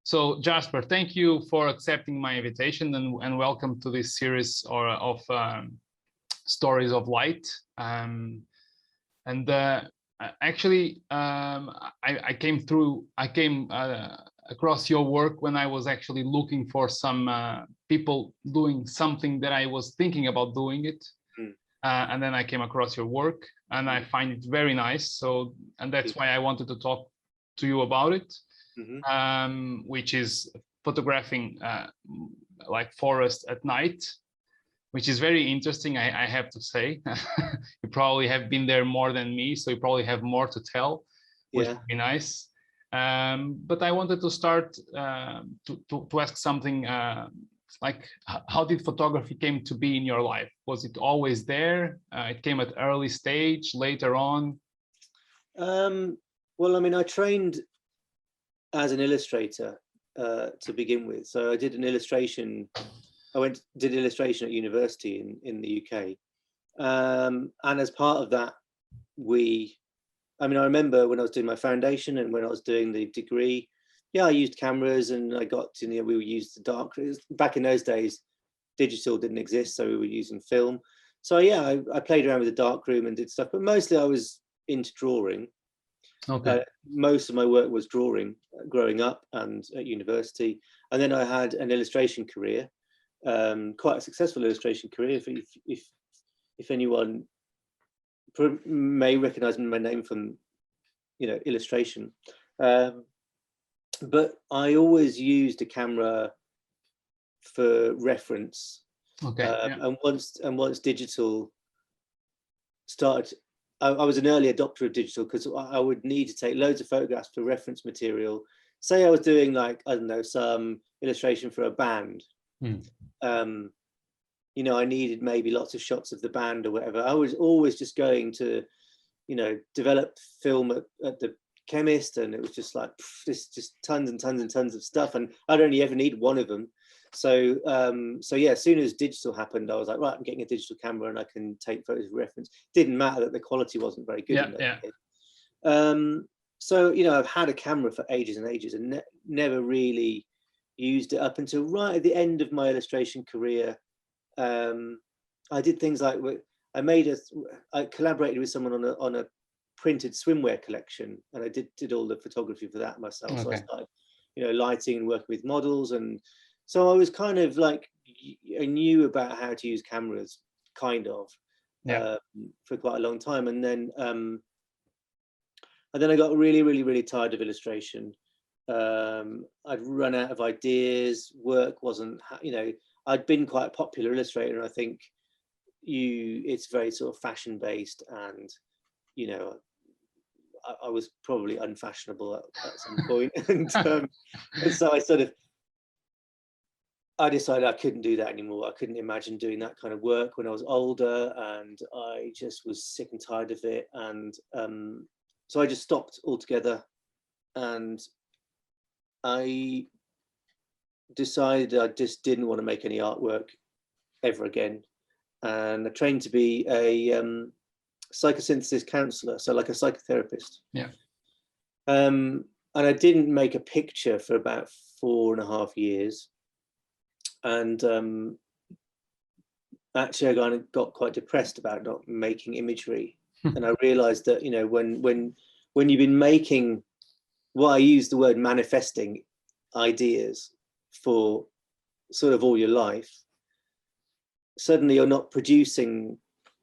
So Jasper, thank you for accepting my invitation and welcome to this series of stories of light. Actually, I came across your work when I was actually looking for some people doing something that I was thinking about doing it. And then I came across your work and I find it very nice. And that's why I wanted to talk to you about it. Which is photographing like forest at night, which is very interesting, I have to say. You probably have been there more than me, so you probably have more to tell, which would be nice. But I wanted to start to ask something like, how did photography came to be in your life? Was it always there? It came at early stage, later on? Well, I mean, I trained as an illustrator to begin with. So I did an illustration, did illustration at university in the UK. And as part of that, I remember when I was doing my foundation and when I was doing the degree, I used cameras and I got to, we would use the darkroom. Back in those days, digital didn't exist, so we were using film. So I played around with the darkroom and did stuff, but mostly I was into drawing. Okay. Most of my work was drawing growing up and at university, and then I had an illustration career, quite a successful illustration career. If anyone may recognize my name from illustration, but I always used a camera for reference. Okay. And once digital started, I was an early adopter of digital because I would need to take loads of photographs for reference material. Say I was doing like, I don't know, some illustration for a band. I needed maybe lots of shots of the band or whatever. I was always just going to, develop film at the chemist, and it was just like, just tons and tons and tons of stuff. And I'd only ever need one of them. So as soon as digital happened, I was like, right, I'm getting a digital camera and I can take photos of reference. Didn't matter that the quality wasn't very good. So I've had a camera for ages and ages and never really used it up until right at the end of my illustration career. I did things like I collaborated with someone on a printed swimwear collection, and I did all the photography for that myself. Okay. So I started, lighting and working with models, and so I was kind of like, I knew about how to use cameras, kind of, for quite a long time. And then I got really, really, really tired of illustration. I'd run out of ideas. Work wasn't, I'd been quite a popular illustrator, and I think it's very sort of fashion based, and I was probably unfashionable at some point. and so I decided I couldn't do that anymore. I couldn't imagine doing that kind of work when I was older, and I just was sick and tired of it. And so I just stopped altogether, and I decided I just didn't want to make any artwork ever again. And I trained to be a psychosynthesis counselor, so like a psychotherapist. And I didn't make a picture for about 4.5 years. And actually I kind of got quite depressed about not making imagery. And I realized that, when you've been making, I use the word manifesting ideas for sort of all your life, suddenly you're not producing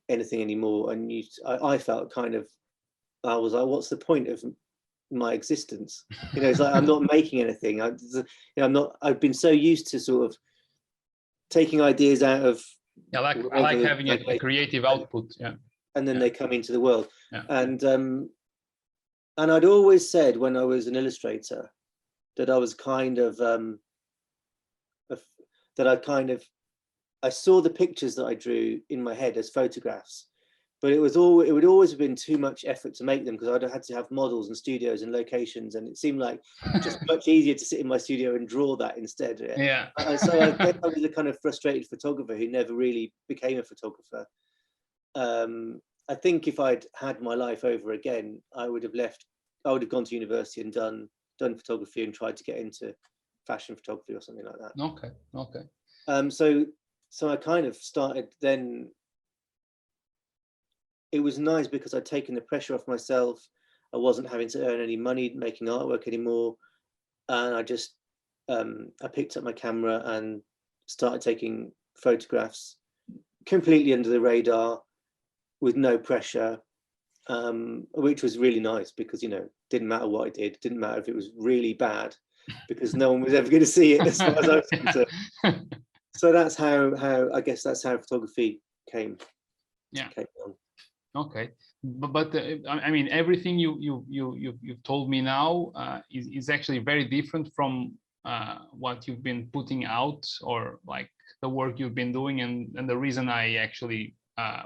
anything anymore. And I felt kind of, I was like, what's the point of my existence? It's like, I'm not making anything. I've been so used to sort of taking ideas out of, I like having a creative output, and then they come into the world. And I'd always said when I was an illustrator that I was kind of I saw the pictures that I drew in my head as photographs, but it would always have been too much effort to make them, because I'd had to have models and studios and locations, and it seemed like just much easier to sit in my studio and draw that instead. So I was a kind of frustrated photographer who never really became a photographer. I think if I'd had my life over again, I would have gone to university and done photography and tried to get into fashion photography or something like that. Okay. So I kind of started then. It was nice because I'd taken the pressure off myself. I wasn't having to earn any money making artwork anymore, and I just I picked up my camera and started taking photographs completely under the radar with no pressure, which was really nice because, you know, didn't matter what I did, didn't matter if it was really bad, because no one was ever going to see it as far as I was concerned. So that's how I guess that's how photography came on. Okay, but I mean, everything you've told me now is actually very different from what you've been putting out, or like the work you've been doing, and the reason I actually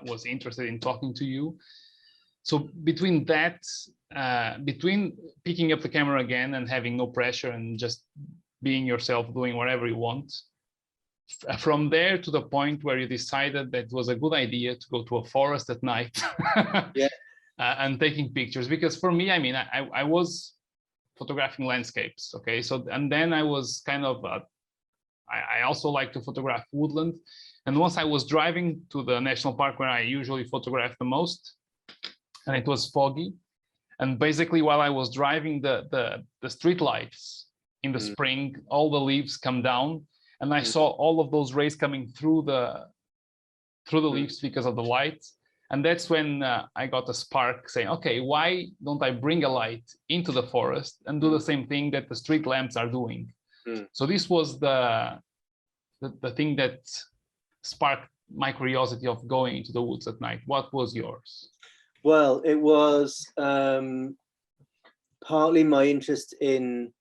was interested in talking to you. So between that, between picking up the camera again and having no pressure and just being yourself, doing whatever you want, from there to the point where you decided that it was a good idea to go to a forest at night and taking pictures. Because for me, I mean, I was photographing landscapes, okay? So, and then I was kind of, I also like to photograph woodland. And once I was driving to the national park where I usually photograph the most, and it was foggy. And basically while I was driving, the street lights in the spring, all the leaves come down, and I saw all of those rays coming through the leaves because of the light. And that's when I got a spark saying, okay, why don't I bring a light into the forest and do the same thing that the street lamps are doing? So this was the thing that sparked my curiosity of going into the woods at night. What was yours? Well, it was partly my interest in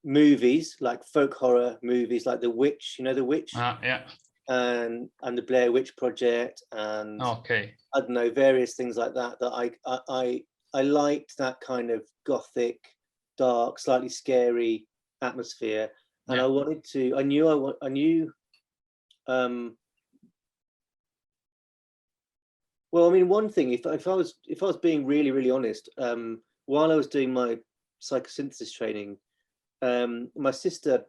movies, like folk horror movies, like The Witch, you know, The Witch? Yeah. And the Blair Witch Project, and I don't know, various things like that. That I liked that kind of gothic, dark, slightly scary atmosphere, and I wanted to. I knew. Well, I mean, one thing, if I was being really, really honest, while I was doing my psychosynthesis training, my sister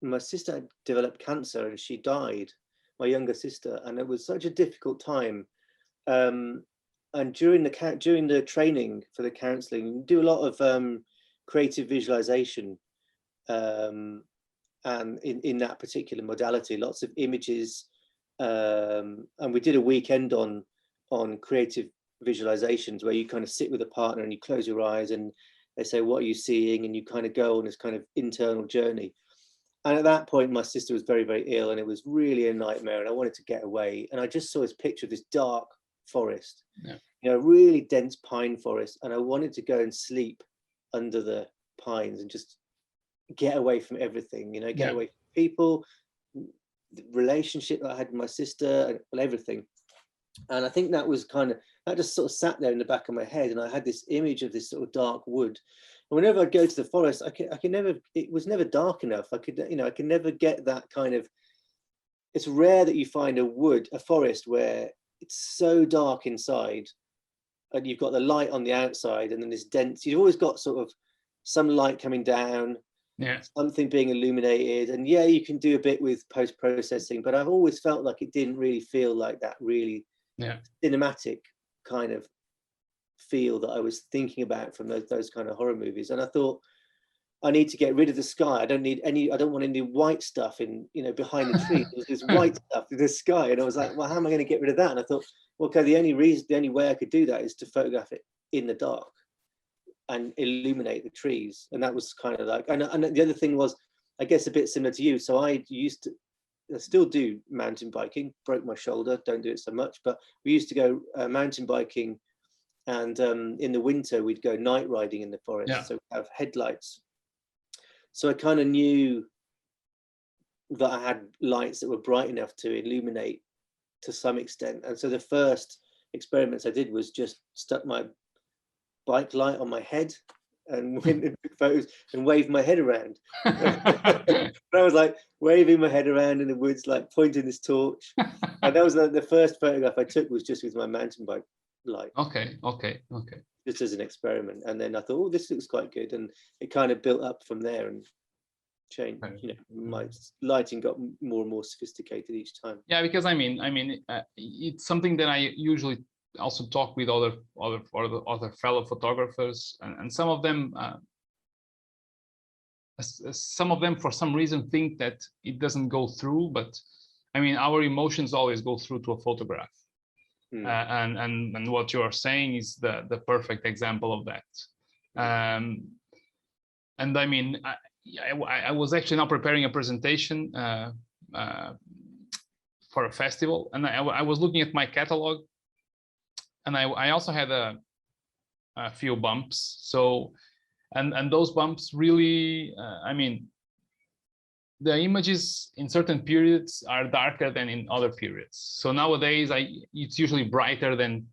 had developed cancer and she died, my younger sister, and it was such a difficult time. And during the training for the counselling, we do a lot of creative visualization, and in that particular modality, lots of images. And we did a weekend on creative visualizations where you kind of sit with a partner and you close your eyes and they say, what are you seeing? And you kind of go on this kind of internal journey. And at that point, my sister was very, very ill and it was really a nightmare and I wanted to get away. And I just saw this picture of this dark forest, you know, really dense pine forest. And I wanted to go and sleep under the pines and just get away from everything, you know, get away from people, the relationship that I had with my sister, and everything. And I think that was that just sort of sat there in the back of my head, and I had this image of this sort of dark wood. And whenever I'd go to the forest, I could never, it was never dark enough. I could never get that kind of, it's rare that you find a forest where it's so dark inside and you've got the light on the outside and then this dense, you've always got sort of some light coming down, something being illuminated, and you can do a bit with post-processing, but I've always felt like it didn't really feel like that really cinematic kind of feel that I was thinking about from those kind of horror movies. And I thought, I need to get rid of the sky. I don't want any white stuff in, you know, behind the trees. There's white stuff in the sky. And I was like, well, how am I going to get rid of that? And I thought, well, okay, the only way I could do that is to photograph it in the dark and illuminate the trees. And that was kind of like, and the other thing was, I guess, a bit similar to you. So I still do mountain biking, broke my shoulder, don't do it so much, but we used to go mountain biking, and in the winter we'd go night riding in the forest. So we have headlights. So I kind of knew that I had lights that were bright enough to illuminate to some extent. And so the first experiments I did was just stuck my bike light on my head and went and took photos and waved my head around. I was like waving my head around in the woods, like pointing this torch. And that was the first photograph I took, was just with my mountain bike. light. Okay. Just as an experiment. And then I thought, oh, this looks quite good. And it kind of built up from there and changed, you know, my lighting got more and more sophisticated each time. Yeah, because I mean, it's something that I usually also talk with other fellow photographers, and some of them for some reason think that it doesn't go through, but I mean, our emotions always go through to a photograph. And what you are saying is the perfect example of that. And I mean, I was actually now preparing a presentation for a festival, and I was looking at my catalog, and I also had a few bumps. So, and those bumps really, I mean, the images in certain periods are darker than in other periods. So nowadays, it's usually brighter than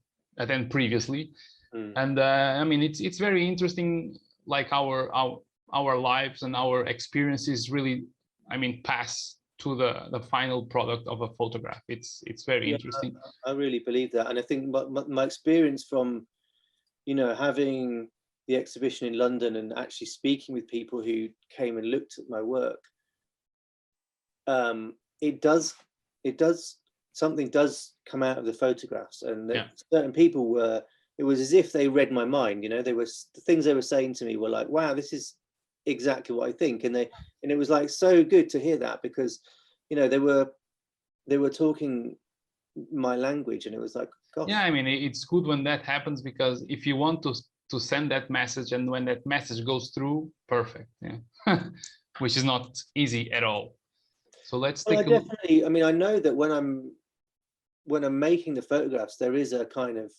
previously, and I mean, it's very interesting, like our lives and our experiences really, I mean, pass to the final product of a photograph. It's very interesting. I really believe that, and I think my experience from, you know, having the exhibition in London and actually speaking with people who came and looked at my work, something does come out of the photographs, and certain people were, it was as if they read my mind, you know, the things they were saying to me were like, wow, this is exactly what I think. And it was like so good to hear that, because, you know, they were talking my language, and it was like, gosh. Yeah, I mean, it's good when that happens, because if you want to send that message, and when that message goes through, perfect. Yeah. Which is not easy at all. So let's take a look. Definitely. I mean, I know that when I'm making the photographs, there is a kind of,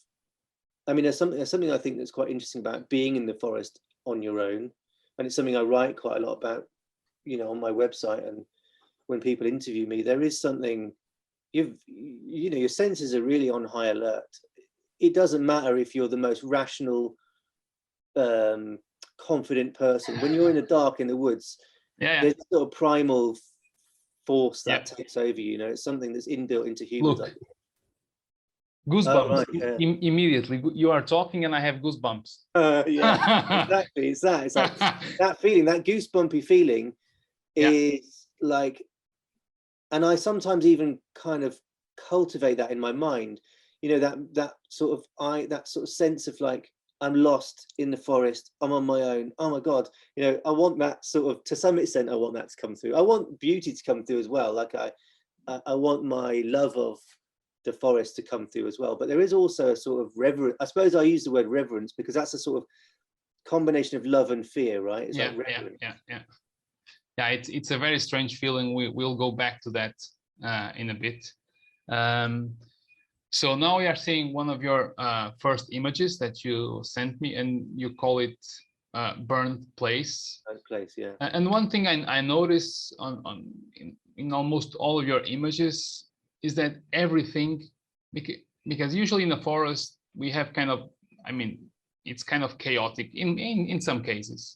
I mean, there's something I think that's quite interesting about being in the forest on your own, and it's something I write quite a lot about, you know, on my website, and when people interview me, there is something, you know, your senses are really on high alert. It doesn't matter if you're the most rational, confident person. When you're in the dark in the woods, there's a sort of primal force that takes over you. You know, it's something that's inbuilt into humans. Look, goosebumps. Immediately, you are talking and I have goosebumps. Yeah, exactly. It's that. It's like that feeling, that goosebumpy feeling is like, and I sometimes even kind of cultivate that in my mind. You know, that sort of sense of like, I'm lost in the forest, I'm on my own, oh my God, you know, I want that sort of, to some extent, I want that to come through. I want beauty to come through as well. Like I want my love of the forest to come through as well. But there is also a sort of reverence. I suppose I use the word reverence because that's a sort of combination of love and fear, right? It's like reverence. Yeah, it's a very strange feeling. We'll go back to that in a bit. So now we are seeing one of your first images that you sent me, and you call it Burned Place. Burned Place, yeah. And one thing I notice in almost all of your images is that everything, because usually in the forest we have kind of, I mean, it's kind of chaotic in some cases.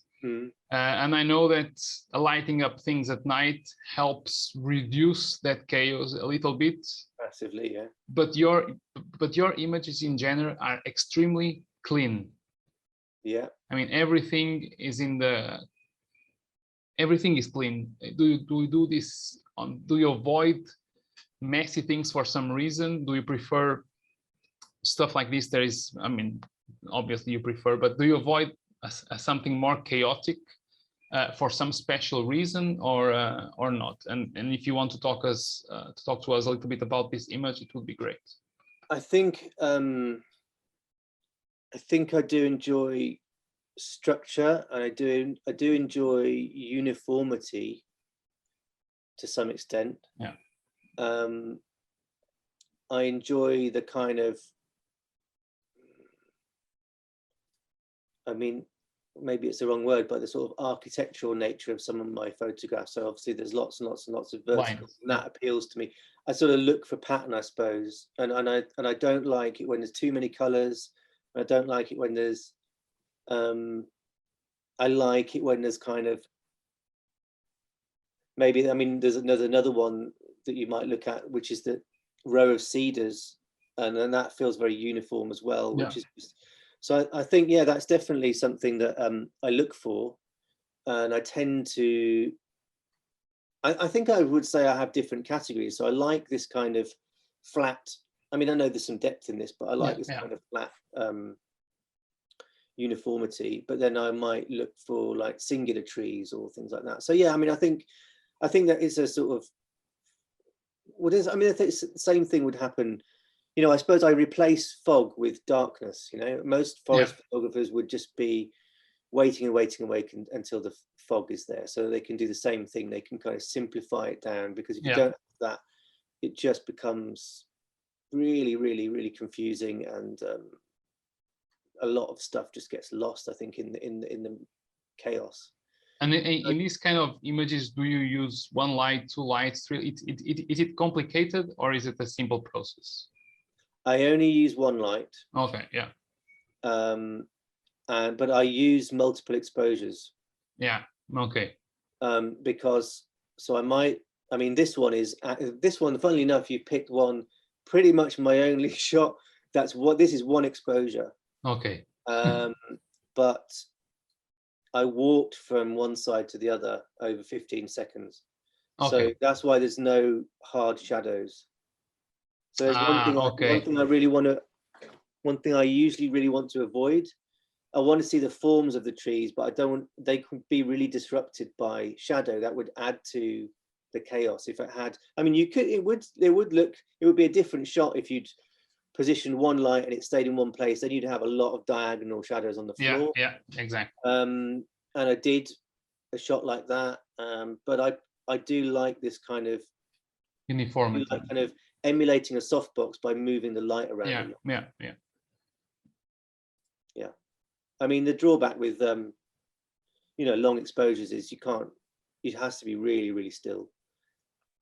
And I know that lighting up things at night helps reduce that chaos a little bit. Massively, yeah. But your images in general are extremely clean. Yeah. I mean, everything is clean. Do you do this do you avoid messy things for some reason? Do you prefer stuff like this? There is, I mean, obviously you prefer, but do you avoid something more chaotic for some special reason, or not? And if you want to talk to us a little bit about this image, it would be great. I think I do enjoy structure, and I do enjoy uniformity to some extent. Yeah. I enjoy the kind of, I mean, maybe it's the wrong word, but the sort of architectural nature of some of my photographs. So obviously there's lots and lots and lots of verticals, and that appeals to me. I sort of look for pattern, I suppose, and I don't like it when there's too many colors. I don't like it when there's, I like it when there's kind of, maybe, I mean, there's another one that you might look at, which is the row of cedars and then that feels very uniform as well, Yeah. which is just, so I think, yeah, that's definitely something that I look for, and I tend to. I think I would say I have different categories. So I like this kind of flat. I mean, I know there's some depth in this, but I like Yeah, this yeah. kind of flat uniformity. But then I might look for like singular trees or things like that. So yeah, I mean, I think that is a sort of what is. I mean, I think the same thing would happen. You know, I suppose I replace fog with darkness. You know, most forest photographers would just be waiting and waiting and waiting until the fog is there, so they can do the same thing. They can kind of simplify it down, because if you don't have that, it just becomes really, really, really confusing, and a lot of stuff just gets lost, I think, in the chaos. And in these kind of images, do you use one light, two lights, three? Is it complicated, or is it a simple process? I only use one light. Okay, yeah. But I use multiple exposures. Yeah. Okay. Because so I mean, this one, funnily enough, you picked one pretty much my only shot. This is one exposure. Okay. But I walked from one side to the other over 15 seconds. Okay. So that's why there's no hard shadows. So there's one thing I usually really want to avoid. I want to see the forms of the trees, but they could be really disrupted by shadow. That would add to the chaos. If it had, I mean, it would be a different shot if you'd positioned one light and it stayed in one place. Then you'd have a lot of diagonal shadows on the floor. Yeah, exactly. And I did a shot like that. But I do like this kind of uniformity, like kind of emulating a softbox by moving the light around. Yeah. I mean, the drawback with long exposures is it has to be really, really still.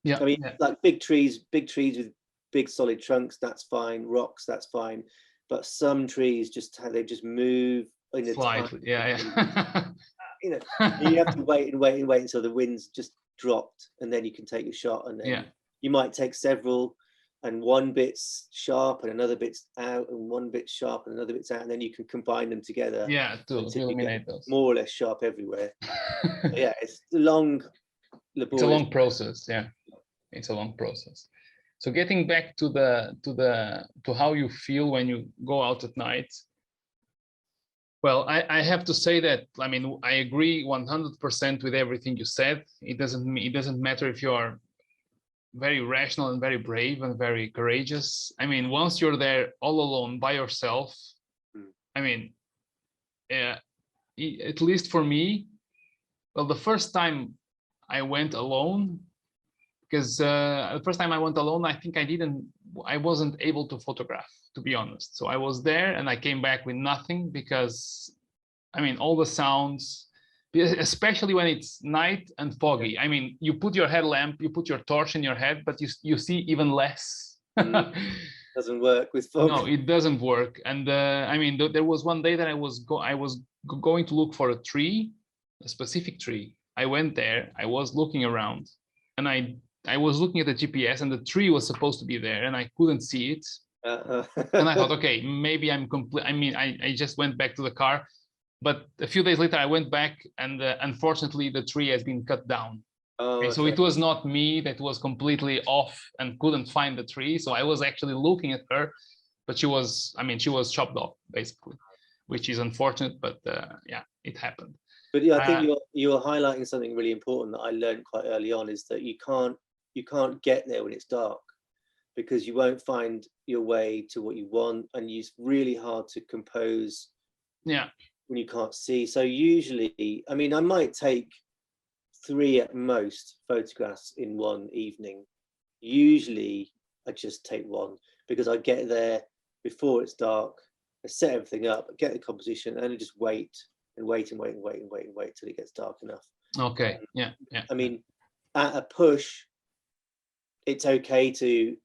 Yeah. I mean, like big trees with big solid trunks, that's fine. Rocks, that's fine. But some trees they just move in a slightly. Yeah. You have to wait until the wind's just dropped, and then you can take a shot, and then you might take several, and one bit's sharp and another bit's out, and one bit's sharp and another bit's out, and then you can combine them together. Yeah, to eliminate those. More or less sharp everywhere. Yeah, it's long, laborious. It's a long process. Yeah, it's a long process. So getting back to how you feel when you go out at night. Well, I have to say that, I mean, I agree 100% with everything you said. It doesn't matter if you are very rational and very brave and very courageous. I mean, once you're there all alone by yourself, I mean, at least for me, well, the first time I went alone, because the first time I went alone, I think I wasn't able to photograph, to be honest. So I was there and I came back with nothing, because, I mean, all the sounds, especially when it's night and foggy. I mean, you put your headlamp, you put your torch in your head, but you see even less. Doesn't work with fog. No, it doesn't work. And I mean, there was one day that I was going to look for a tree, a specific tree. I went there, I was looking around, and I was looking at the GPS, and the tree was supposed to be there, and I couldn't see it. And I thought, okay, maybe I'm complete. I mean, I just went back to the car. But a few days later, I went back, and unfortunately, the tree has been cut down. Okay. So it was not me that was completely off and couldn't find the tree. So I was actually looking at her, but she was chopped off, basically, which is unfortunate, but yeah, it happened. But yeah, I think you're highlighting something really important that I learned quite early on, is that you can't get there when it's dark, because you won't find your way to what you want, and it's really hard to compose. Yeah. When you can't see. So usually, I mean, I might take 3 at most photographs in one evening. Usually I just take 1, because I get there before it's dark, I set everything up, get the composition, and I just wait till it gets dark enough. Okay. Yeah. I mean, at a push, it's okay to,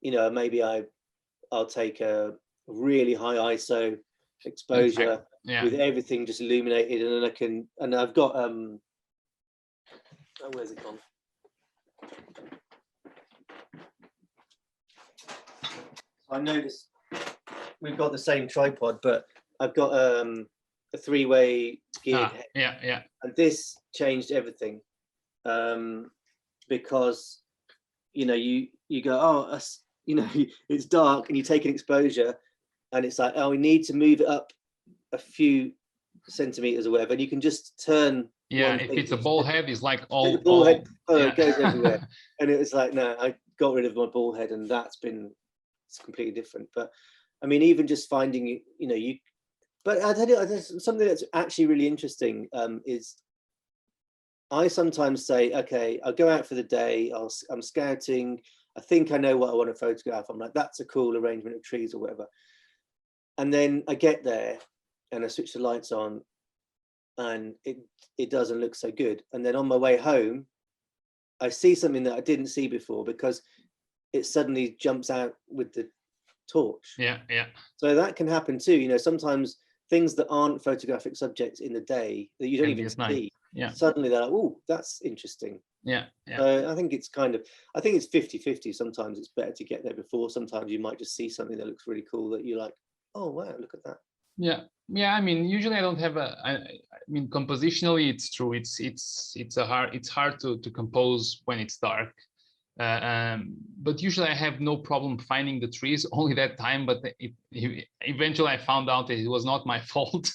maybe I'll take a really high ISO exposure with everything just illuminated, and then I've got where's it gone? I noticed we've got the same tripod, but I've got a 3-way geared head, yeah. and this changed everything, because you go, it's dark, and you take an exposure, and it's like, oh, we need to move it up a few centimeters or whatever, and you can just turn. Yeah, if it's a ball head, it's like all. The ball head, yeah. it goes everywhere, and it was like, no, I got rid of my ball head, and it's completely different. But I mean, even just finding but I tell you, there's something that's actually really interesting. Is I sometimes say, okay, I'll go out for the day. I'm scouting. I think I know what I want to photograph. I'm like, that's a cool arrangement of trees or whatever. And then I get there, and I switch the lights on, and it doesn't look so good. And then on my way home, I see something that I didn't see before, because it suddenly jumps out with the torch. Yeah. So that can happen too. Sometimes things that aren't photographic subjects in the day that you don't even see, suddenly they're like, oh, that's interesting. Yeah. So I think it's 50-50. Sometimes it's better to get there before. Sometimes you might just see something that looks really cool that you're like, oh wow, look at that. Yeah. I mean, usually I don't have I mean, compositionally, it's true. It's hard to compose when it's dark. But usually I have no problem finding the trees only that time. But eventually I found out that it was not my fault.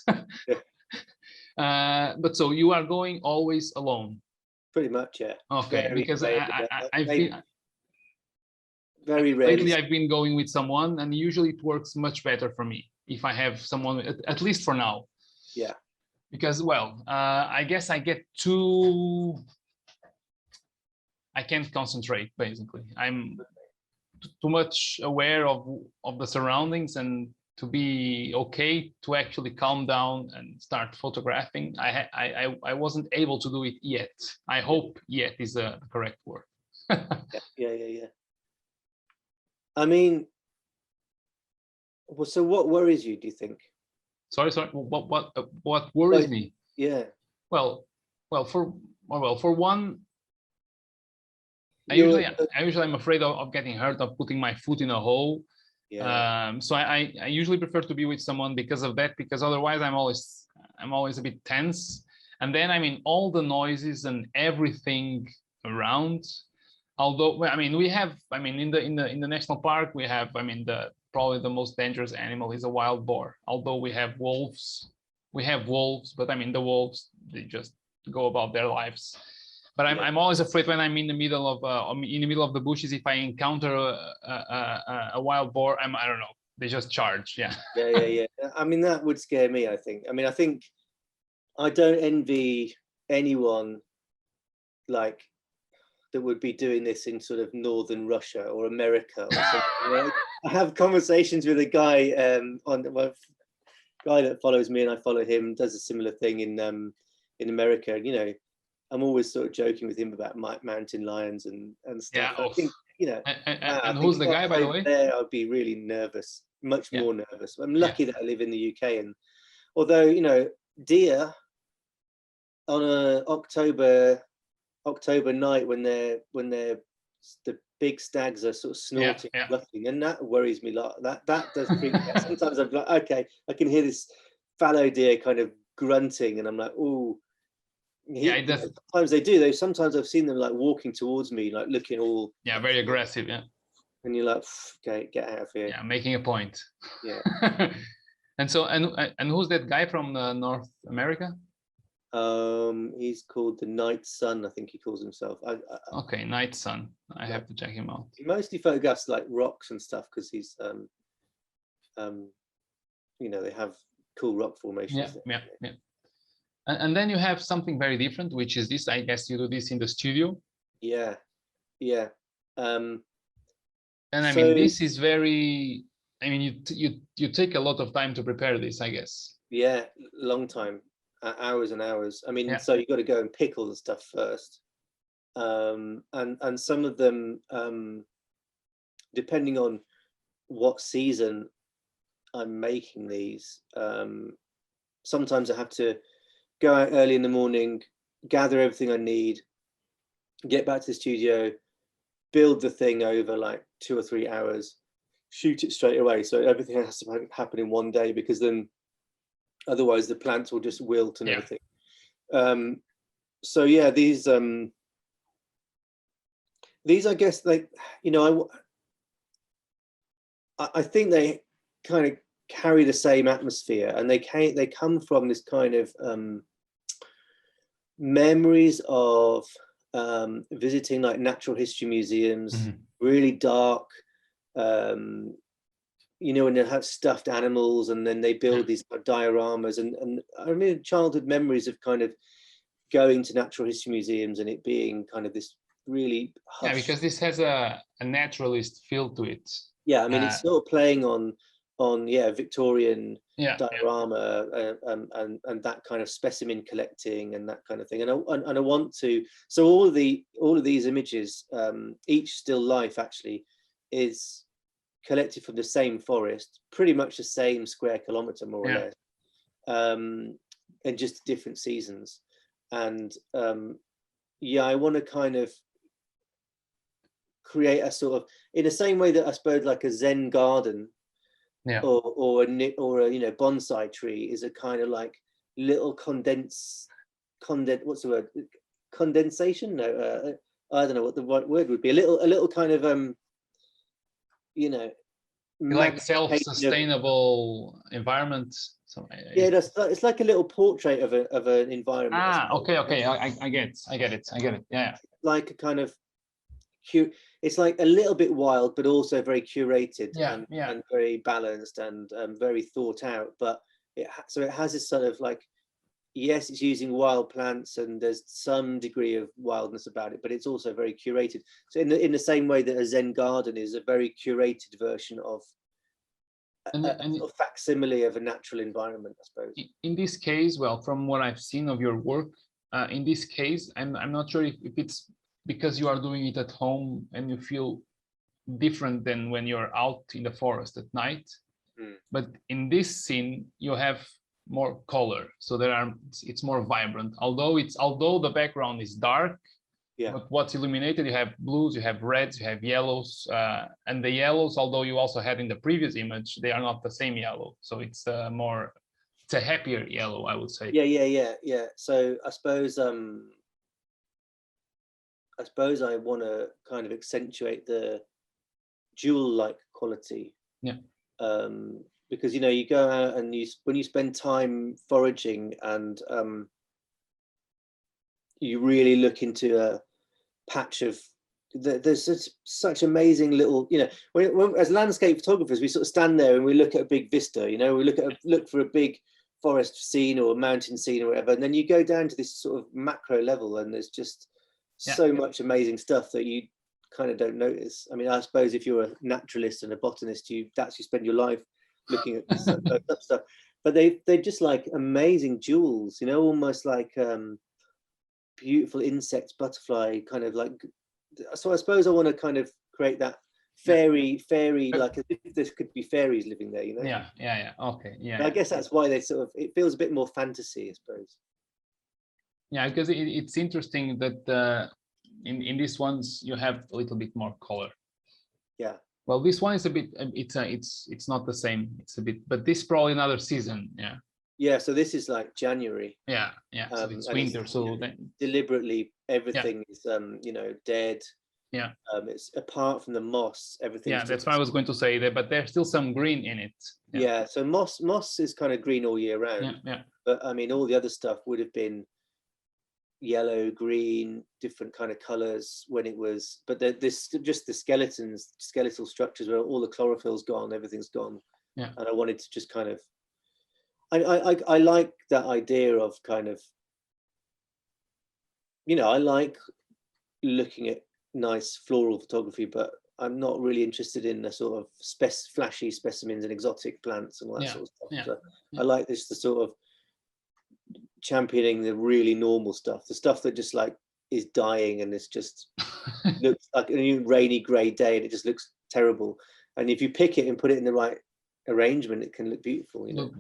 But so you are going always alone? Pretty much, yeah. Okay, because I've been very rarely. Lately I've been going with someone, and usually it works much better for me if I have someone, at least for now. Yeah. Because, I guess I can't concentrate, basically. I'm too much aware of the surroundings, and to be okay to actually calm down and start photographing. I wasn't able to do it yet. I hope yet is the correct word. Yeah. I mean, so what worries you, do you think? Sorry. What worries me? Yeah. Well, for one, I usually I'm afraid of getting hurt, of putting my foot in a hole. Yeah. So I usually prefer to be with someone because of that, because otherwise I'm always a bit tense. And then, I mean, all the noises and everything around. Although, I mean, in the national park we have, I mean, probably the most dangerous animal is a wild boar. Although we have wolves, but I mean, the wolves, they just go about their lives. But I'm always afraid when I'm in the middle of the bushes, if I encounter a wild boar, I don't know, they just charge. Yeah. Yeah. I mean, that would scare me, I think. I mean, I think I don't envy anyone like that would be doing this in sort of northern Russia or America or something. I have conversations with a guy guy that follows me, and I follow him, does a similar thing in America. I'm always sort of joking with him about mountain lions and stuff. Yeah. I think, and who's the guy, by the way? There, I'd be really nervous, much more nervous. I'm lucky that I live in the UK, and although deer on a October night when the big stags are sort of snorting, bluffing, and that worries me a lot. That does freak me out. Sometimes I'm like, okay, I can hear this fallow deer kind of grunting, and I'm like, oh. Sometimes they do. Sometimes I've seen them like walking towards me, like looking all. Yeah, very aggressive. Yeah. And you're like, okay, get out of here. Yeah, making a point. Yeah. And so, and who's that guy from North America? He's called the Night Sun, I think he calls himself. Okay, Night Sun. I have to check him out. He mostly photographs like rocks and stuff, because he's they have cool rock formations. Yeah. And then you have something very different, which is this. I guess you do this in the studio. Yeah. And I mean, this is very. I mean, you take a lot of time to prepare this, I guess. Yeah, long time, hours and hours. I mean, so you got to go and pick all the stuff first, and some of them, depending on what season I'm making these, sometimes I have to go out early in the morning, gather everything I need, get back to the studio, build the thing over like 2 or 3 hours, shoot it straight away. So everything has to happen in one day, because then otherwise the plants will just wilt and everything. So yeah, these I guess, like, you know, I think they kind of carry the same atmosphere, and they come from this kind of memories of visiting like natural history museums, really dark, you know, when they have stuffed animals and then they build these dioramas, and I mean childhood memories of kind of going to natural history museums and it being kind of this really hushed. Yeah, because this has a naturalist feel to it. Yeah, I mean, it's sort of playing on Victorian diorama and that kind of specimen collecting and that kind of thing. And I want to. So all of these images, each still life actually is collected from the same forest, pretty much the same square kilometer, more or less, and just different seasons. And I want to kind of create a sort of, in the same way that I suppose like a Zen garden, or a you know, bonsai tree is a kind of like little what's the word, condensation? No, I don't know what the right word would be. A little kind of you know, like self-sustainable environment. So yeah, it's like a little portrait of an environment. Okay, I get it. Yeah, like a kind of it's like a little bit wild, but also very curated and very balanced and very thought out. But so it has this sort of like, yes, it's using wild plants and there's some degree of wildness about it, but it's also very curated. So in the same way that a Zen garden is a very curated version of a facsimile of a natural environment, I suppose. In this case, well, from what I've seen of your work, in this case, I'm not sure if it's because you are doing it at home and you feel different than when you're out in the forest at night. But in this scene, you have more color, so it's more vibrant. Although the background is dark, but what's illuminated, you have blues, you have reds, you have yellows, and the yellows, although you also had in the previous image, they are not the same yellow. So it's a happier yellow, I would say. Yeah. So I suppose I want to kind of accentuate the jewel-like quality. Because, you know, you go out and when you spend time foraging and you really look into a patch of, there's such amazing little, you know, when as landscape photographers, we sort of stand there and we look at a big vista, you know, we look for a big forest scene or a mountain scene or whatever, and then you go down to this sort of macro level and there's just so much amazing stuff that you kind of don't notice. I mean, I suppose if you're a naturalist and a botanist, you actually spend your life looking at this stuff. But they're just like amazing jewels, you know, almost like beautiful insects, butterfly, kind of like. So I suppose I want to kind of create that fairy, like as if there could be fairies living there, you know. Yeah. Okay. Yeah. And I guess that's why it feels a bit more fantasy, I suppose. Yeah, because it's interesting that in these ones you have a little bit more color. Yeah. Well, this one is a bit. It's not the same. It's a bit, but this is probably another season. Yeah. Yeah. So this is like January. Yeah. So it's winter. So you know, deliberately everything is you know, dead. Yeah. It's apart from the moss, everything. Yeah, that's what I was going to say there, but there's still some green in it. Yeah. So moss is kind of green all year round. Yeah. But I mean, all the other stuff would have been yellow, green, different kind of colors when it was, but this just the skeletal structures where all the chlorophyll's gone, everything's gone. Yeah. And I wanted to just kind of, I like that idea of kind of, you know, I like looking at nice floral photography, but I'm not really interested in the sort of flashy specimens and exotic plants and all that sort of stuff. So I like this, the sort of championing the really normal stuff, the stuff that just like is dying and it's just looks like a rainy grey day and it just looks terrible. And if you pick it and put it in the right arrangement, it can look beautiful, you know.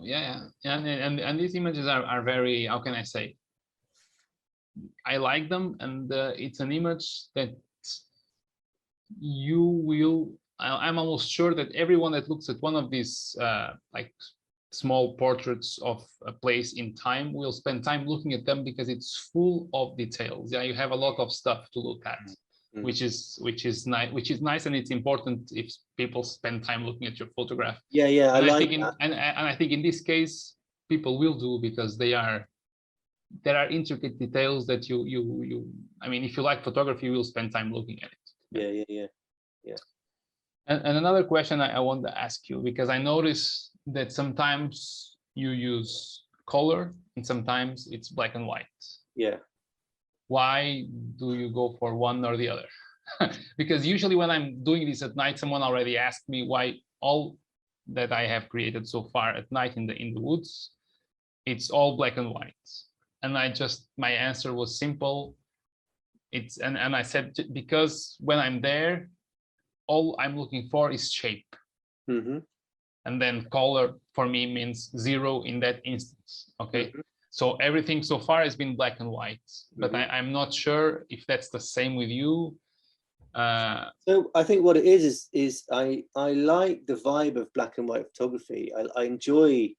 And these images are very, how can I say, I like them, and it's an image that you will I'm almost sure that everyone that looks at one of these like small portraits of a place in time will spend time looking at them because it's full of details. Yeah, you have a lot of stuff to look at, which is nice, and it's important if people spend time looking at your photograph. Yeah, And I think like that. and I think in this case people will do, because there are intricate details that you I mean, if you like photography, you will spend time looking at it. Yeah. And another question I want to ask you, because I notice that sometimes you use color and sometimes it's black and white. Yeah. Why do you go for one or the other? Because usually when I'm doing this at night, someone already asked me why all that I have created so far at night in the woods, it's all black and white. And my answer was simple. And I said, because when I'm there, all I'm looking for is shape. And then color for me means zero in that instance. Okay. So everything so far has been black and white, but I'm not sure if that's the same with you. So I think what it is I like the vibe of black and white photography. I enjoy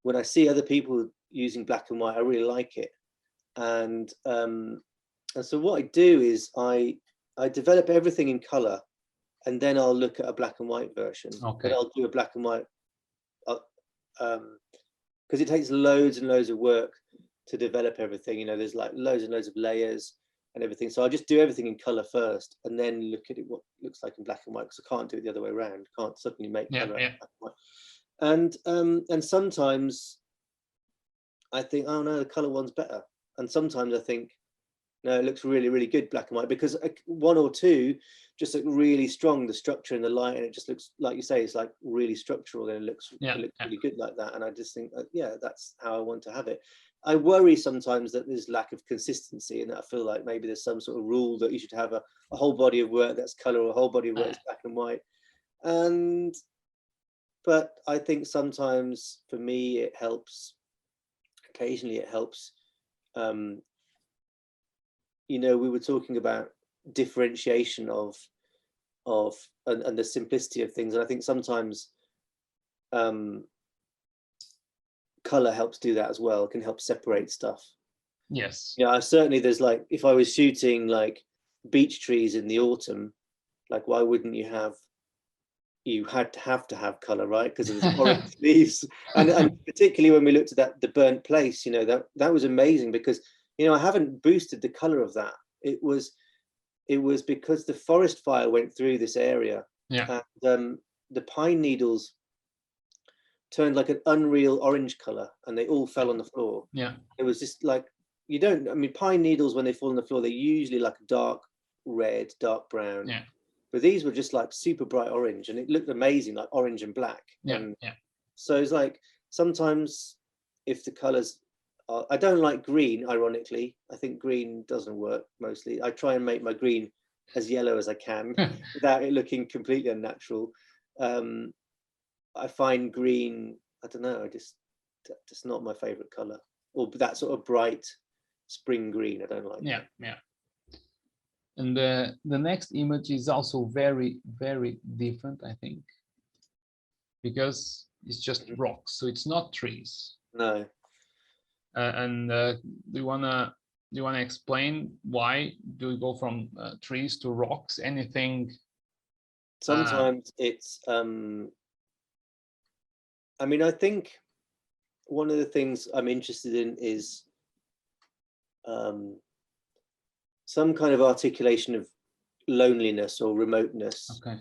when I see other people using black and white. I really like it. And so what I do is I develop everything in color, and then I'll look at a black and white version. Okay. Then I'll do a black and white, because it takes loads and loads of work to develop everything. You know, there's like loads and loads of layers and everything. So I'll just do everything in color first, and then look at it what it looks like in black and white, because I can't do it the other way around. Can't suddenly make color out of black and white. And sometimes I think, oh no, the color one's better. And sometimes I think, no, it looks really, really good black and white, because one or two just look really strong, the structure and the light, and it just looks, like you say, it's like really structural, and it looks really good like that. And I just think, yeah, that's how I want to have it. I worry sometimes that there's lack of consistency, and that I feel like maybe there's some sort of rule that you should have a whole body of work that's color, or a whole body of work that's black and white. But I think sometimes for me it helps. Occasionally it helps. You know, we were talking about differentiation of and the simplicity of things, and I think sometimes color helps do that as well. It can help separate stuff. Yes. Yeah, certainly there's like, if I was shooting like beech trees in the autumn, like why wouldn't you have to have color, right? Because of the orange leaves, and particularly when we looked at the burnt place, you know, that was amazing, because, you know, I haven't boosted the color of that. It was because the forest fire went through this area, and the pine needles turned like an unreal orange color, and they all fell on the floor. Yeah, it was just like, I mean, pine needles, when they fall on the floor, they're usually like dark red, dark brown. Yeah. But these were just like super bright orange, and it looked amazing, like orange and black. Yeah. So it's like, sometimes if the colors are, I don't like green, ironically. I think green doesn't work mostly. I try and make my green as yellow as I can without it looking completely unnatural. I find green, I don't know, just not my favorite color, or that sort of bright spring green. I don't like that. Yeah. And the next image is also very, very different, I think, because it's just rocks, so it's not trees. No. Do you wanna explain why do you go from trees to rocks? Anything? Sometimes it's I mean, I think one of the things I'm interested in is some kind of articulation of loneliness or remoteness. Okay.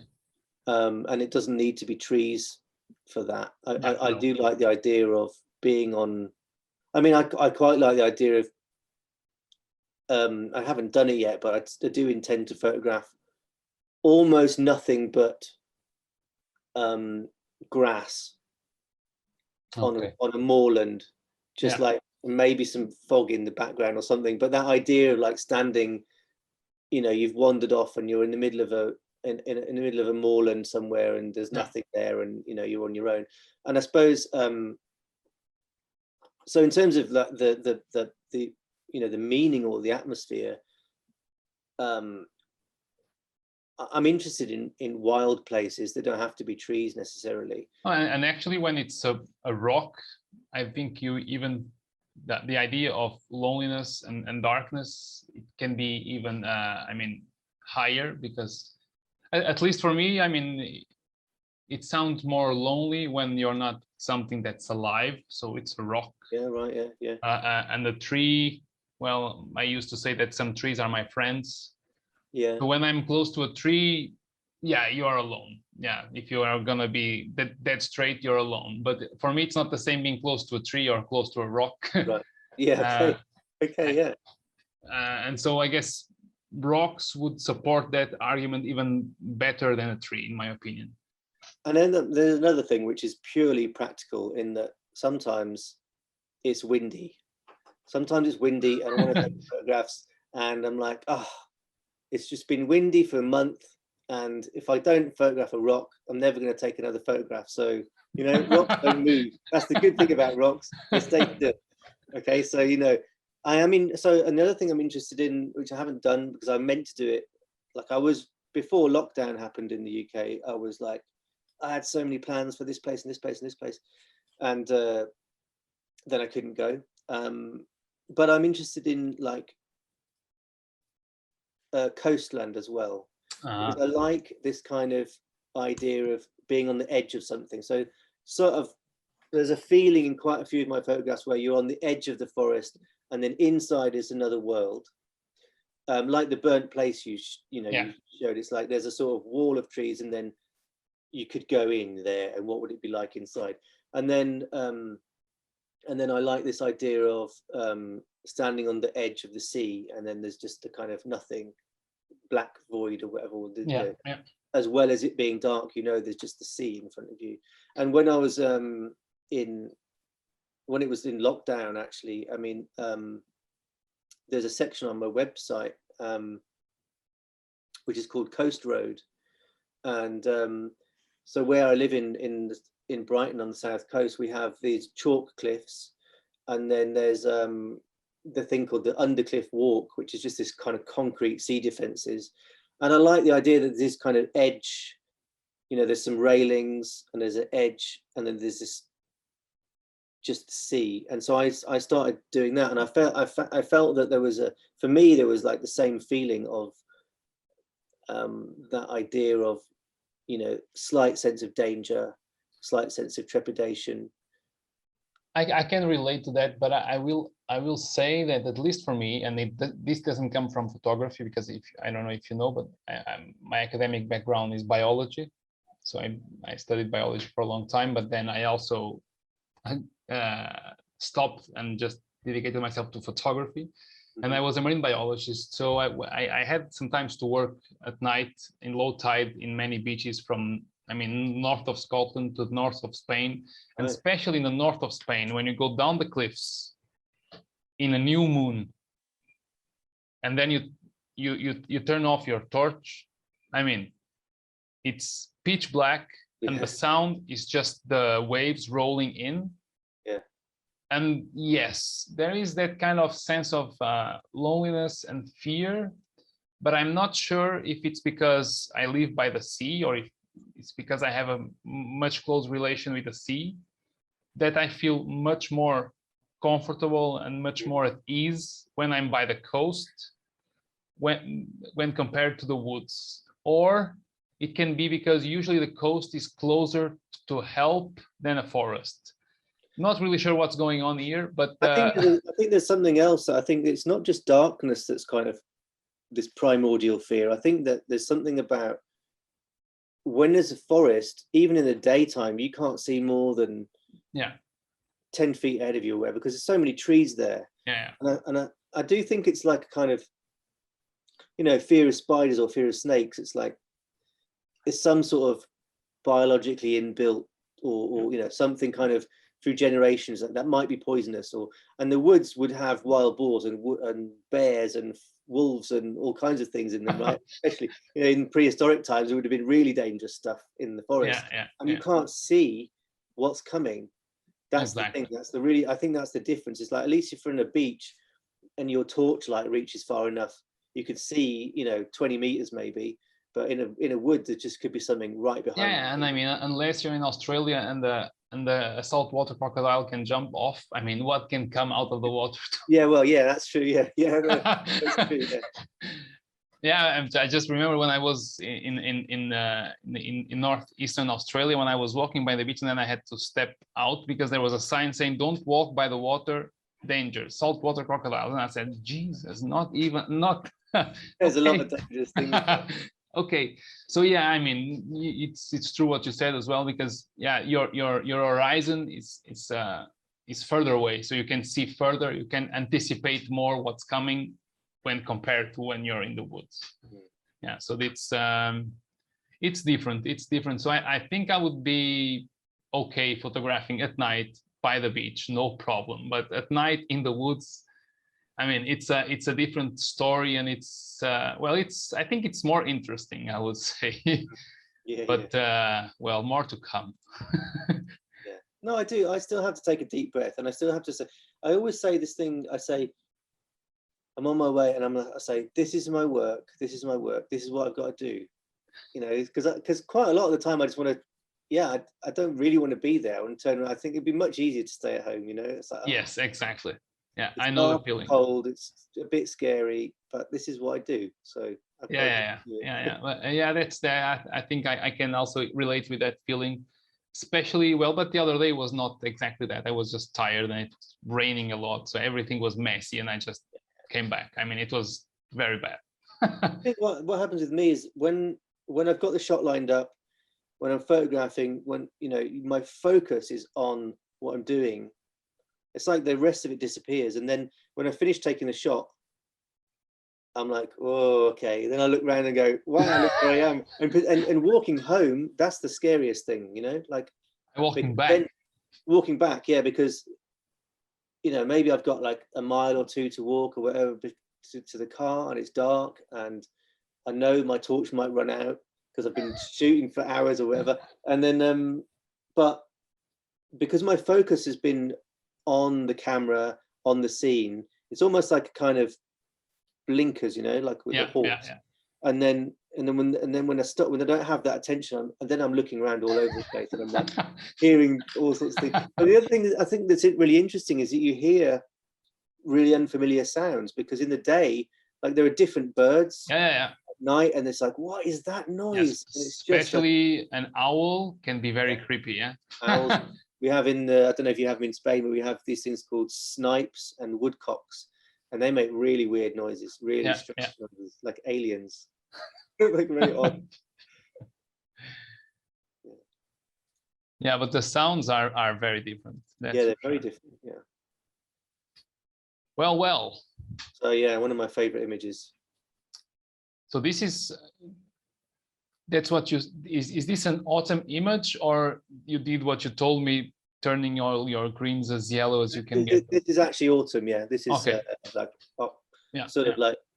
And it doesn't need to be trees for that. I do like the idea of being on, I mean, I quite like the idea of, I haven't done it yet, but I do intend to photograph almost nothing but grass on a moorland, just like maybe some fog in the background or something. But that idea of like standing, you know, you've wandered off and you're in the middle of in the middle of a moorland somewhere, and there's nothing there, and you know, you're on your own. And I suppose so in terms of the you know, the meaning or the atmosphere, I'm interested in wild places that don't have to be trees necessarily. And actually, when it's a rock, I think you even the idea of loneliness and darkness, it can be even I mean, higher, because at least for me, I mean, it sounds more lonely when you're not something that's alive. So it's a rock. Yeah, right. Yeah, yeah. And the tree, well, I used to say that some trees are my friends. Yeah. So when I'm close to a tree, yeah, you are alone. Yeah, if you are gonna be dead straight, you're alone. But for me, it's not the same being close to a tree or close to a rock. Right. Yeah. Okay. Okay. Yeah. And so I guess rocks would support that argument even better than a tree, in my opinion. And then there's another thing which is purely practical, in that sometimes it's windy. Sometimes it's windy and I want to take photographs and I'm like, oh, it's just been windy for a month. And if I don't photograph a rock, I'm never going to take another photograph. So, you know, rocks don't move. That's the good thing about rocks. They stay still. Okay. So, you know, so another thing I'm interested in, which I haven't done because I meant to do it, like I was, before lockdown happened in the UK, I was like, I had so many plans for this place and this place and this place. And then I couldn't go. But I'm interested in like coastland as well. Because I like this kind of idea of being on the edge of something. So sort of, there's a feeling in quite a few of my photographs where you're on the edge of the forest and then inside is another world. Like the burnt place you showed, it's like there's a sort of wall of trees and then you could go in there and what would it be like inside? And then I like this idea of standing on the edge of the sea and then there's just a kind of nothing, black void or whatever. As well as it being dark, you know, there's just the sea in front of you. And when I was when it was in lockdown, actually, I mean, there's a section on my website which is called Coast Road, and so where I live in Brighton on the south coast, we have these chalk cliffs, and then there's the thing called the Undercliff Walk, which is just this kind of concrete sea defences. And I like the idea that this kind of edge, you know, there's some railings and there's an edge and then there's this just the sea. And so I started doing that, and I felt that there was for me there was like the same feeling of that idea of, you know, slight sense of danger, slight sense of trepidation. I can relate to that, but I will say that at least for me, and this doesn't come from photography, because I don't know if you know, but my academic background is biology, so I studied biology for a long time, but then I also stopped and just dedicated myself to photography. And I was a marine biologist, so I had sometimes to work at night in low tide in many beaches from, I mean, north of Scotland to the north of Spain, and especially in the north of Spain, when you go down the cliffs in a new moon, and then you turn off your torch. I mean, it's pitch black, and the sound is just the waves rolling in. Yeah. And yes, there is that kind of sense of loneliness and fear, but I'm not sure if it's because I live by the sea or if it's because I have a much close relation with the sea, that I feel much more comfortable and much more at ease when I'm by the coast, when compared to the woods. Or it can be because usually the coast is closer to help than a forest. Not really sure what's going on here, but I think there's something else. I think it's not just darkness that's kind of this primordial fear. I think that there's something about when there's a forest, even in the daytime, you can't see more than 10 feet ahead of you or whatever, because there's so many trees there. And I do think it's like a kind of, you know, fear of spiders or fear of snakes. It's like it's some sort of biologically inbuilt or you know, something kind of through generations that might be poisonous. And the woods would have wild boars and bears and wolves and all kinds of things in them, right? Especially, you know, in prehistoric times, it would have been really dangerous stuff in the forest. And you can't see what's coming. That's exactly the thing. That's I think that's the difference. It's like, at least if you're on a beach and your torchlight reaches far enough, you could see, you know, 20 meters maybe. but in a wood there just could be something right behind. Yeah, and I mean, unless you're in Australia and the saltwater crocodile can jump off, I mean, what can come out of the water? Yeah, well, yeah, that's true. Yeah, that's true. Yeah. Yeah, I just remember when I was in northeastern Australia, when I was walking by the beach, and then I had to step out because there was a sign saying "Don't walk by the water, danger, saltwater crocodiles." And I said, "Jesus, not." There's a lot of dangerous things. Okay, so yeah, I mean, it's true what you said as well, because yeah, your horizon is further away, so you can see further, you can anticipate more what's coming when compared to when you're in the woods. Yeah, so it's different. So I think I would be okay photographing at night by the beach, no problem. But at night in the woods, I mean, it's a different story, and it's I think it's more interesting, I would say. Yeah, but well, more to come. Yeah, no, I do. I still have to take a deep breath, and I still have to say. I always say this thing. I say, I'm on my way, and I say, this is my work. This is my work. This is what I've got to do. You know, because quite a lot of the time I just want to. Yeah, I don't really want to be there and turn around. I think it'd be much easier to stay at home. You know, it's like, yes, exactly. Yeah, it's I know the dark, feeling. cold. It's a bit scary, but this is what I do. So yeah. That's that. I think I can also relate with that feeling, especially well. But the other day was not exactly that. I was just tired, and it was raining a lot, so everything was messy, and I just came back. I mean, it was very bad. I think what happens with me is when I've got the shot lined up, when I'm photographing, when my focus is on what I'm doing, it's like the rest of it disappears. And then when I finish taking the shot, I'm like, oh, okay. Then I look around and go, wow, look where I am. And walking home, that's the scariest thing, like walking back, yeah, because maybe I've got like a mile or two to walk or whatever to the car, and it's dark, and I know my torch might run out because I've been shooting for hours or whatever. And then but because my focus has been on the camera, on the scene, it's almost like a kind of blinkers, like with the horse. And then when I stop, when I don't have that attention, and then I'm looking around all over the place, and I'm like hearing all sorts of things. But the other thing I think that's really interesting is that you hear really unfamiliar sounds, because in the day, like there are different birds. At night, and it's like, what is that noise? Yes, especially an owl can be very creepy. Yeah. Owls. We have I don't know if you have them in Spain, but we have these things called snipes and woodcocks, and they make really weird noises, really strange noises, like aliens. Like really odd. Yeah, but the sounds are very different. They're very different. Yeah. Well. So yeah, one of my favorite images. So that's what is this an autumn image, or you did what you told me, turning all your greens as yellow as you can get? This is actually autumn. Yeah, this is okay. Like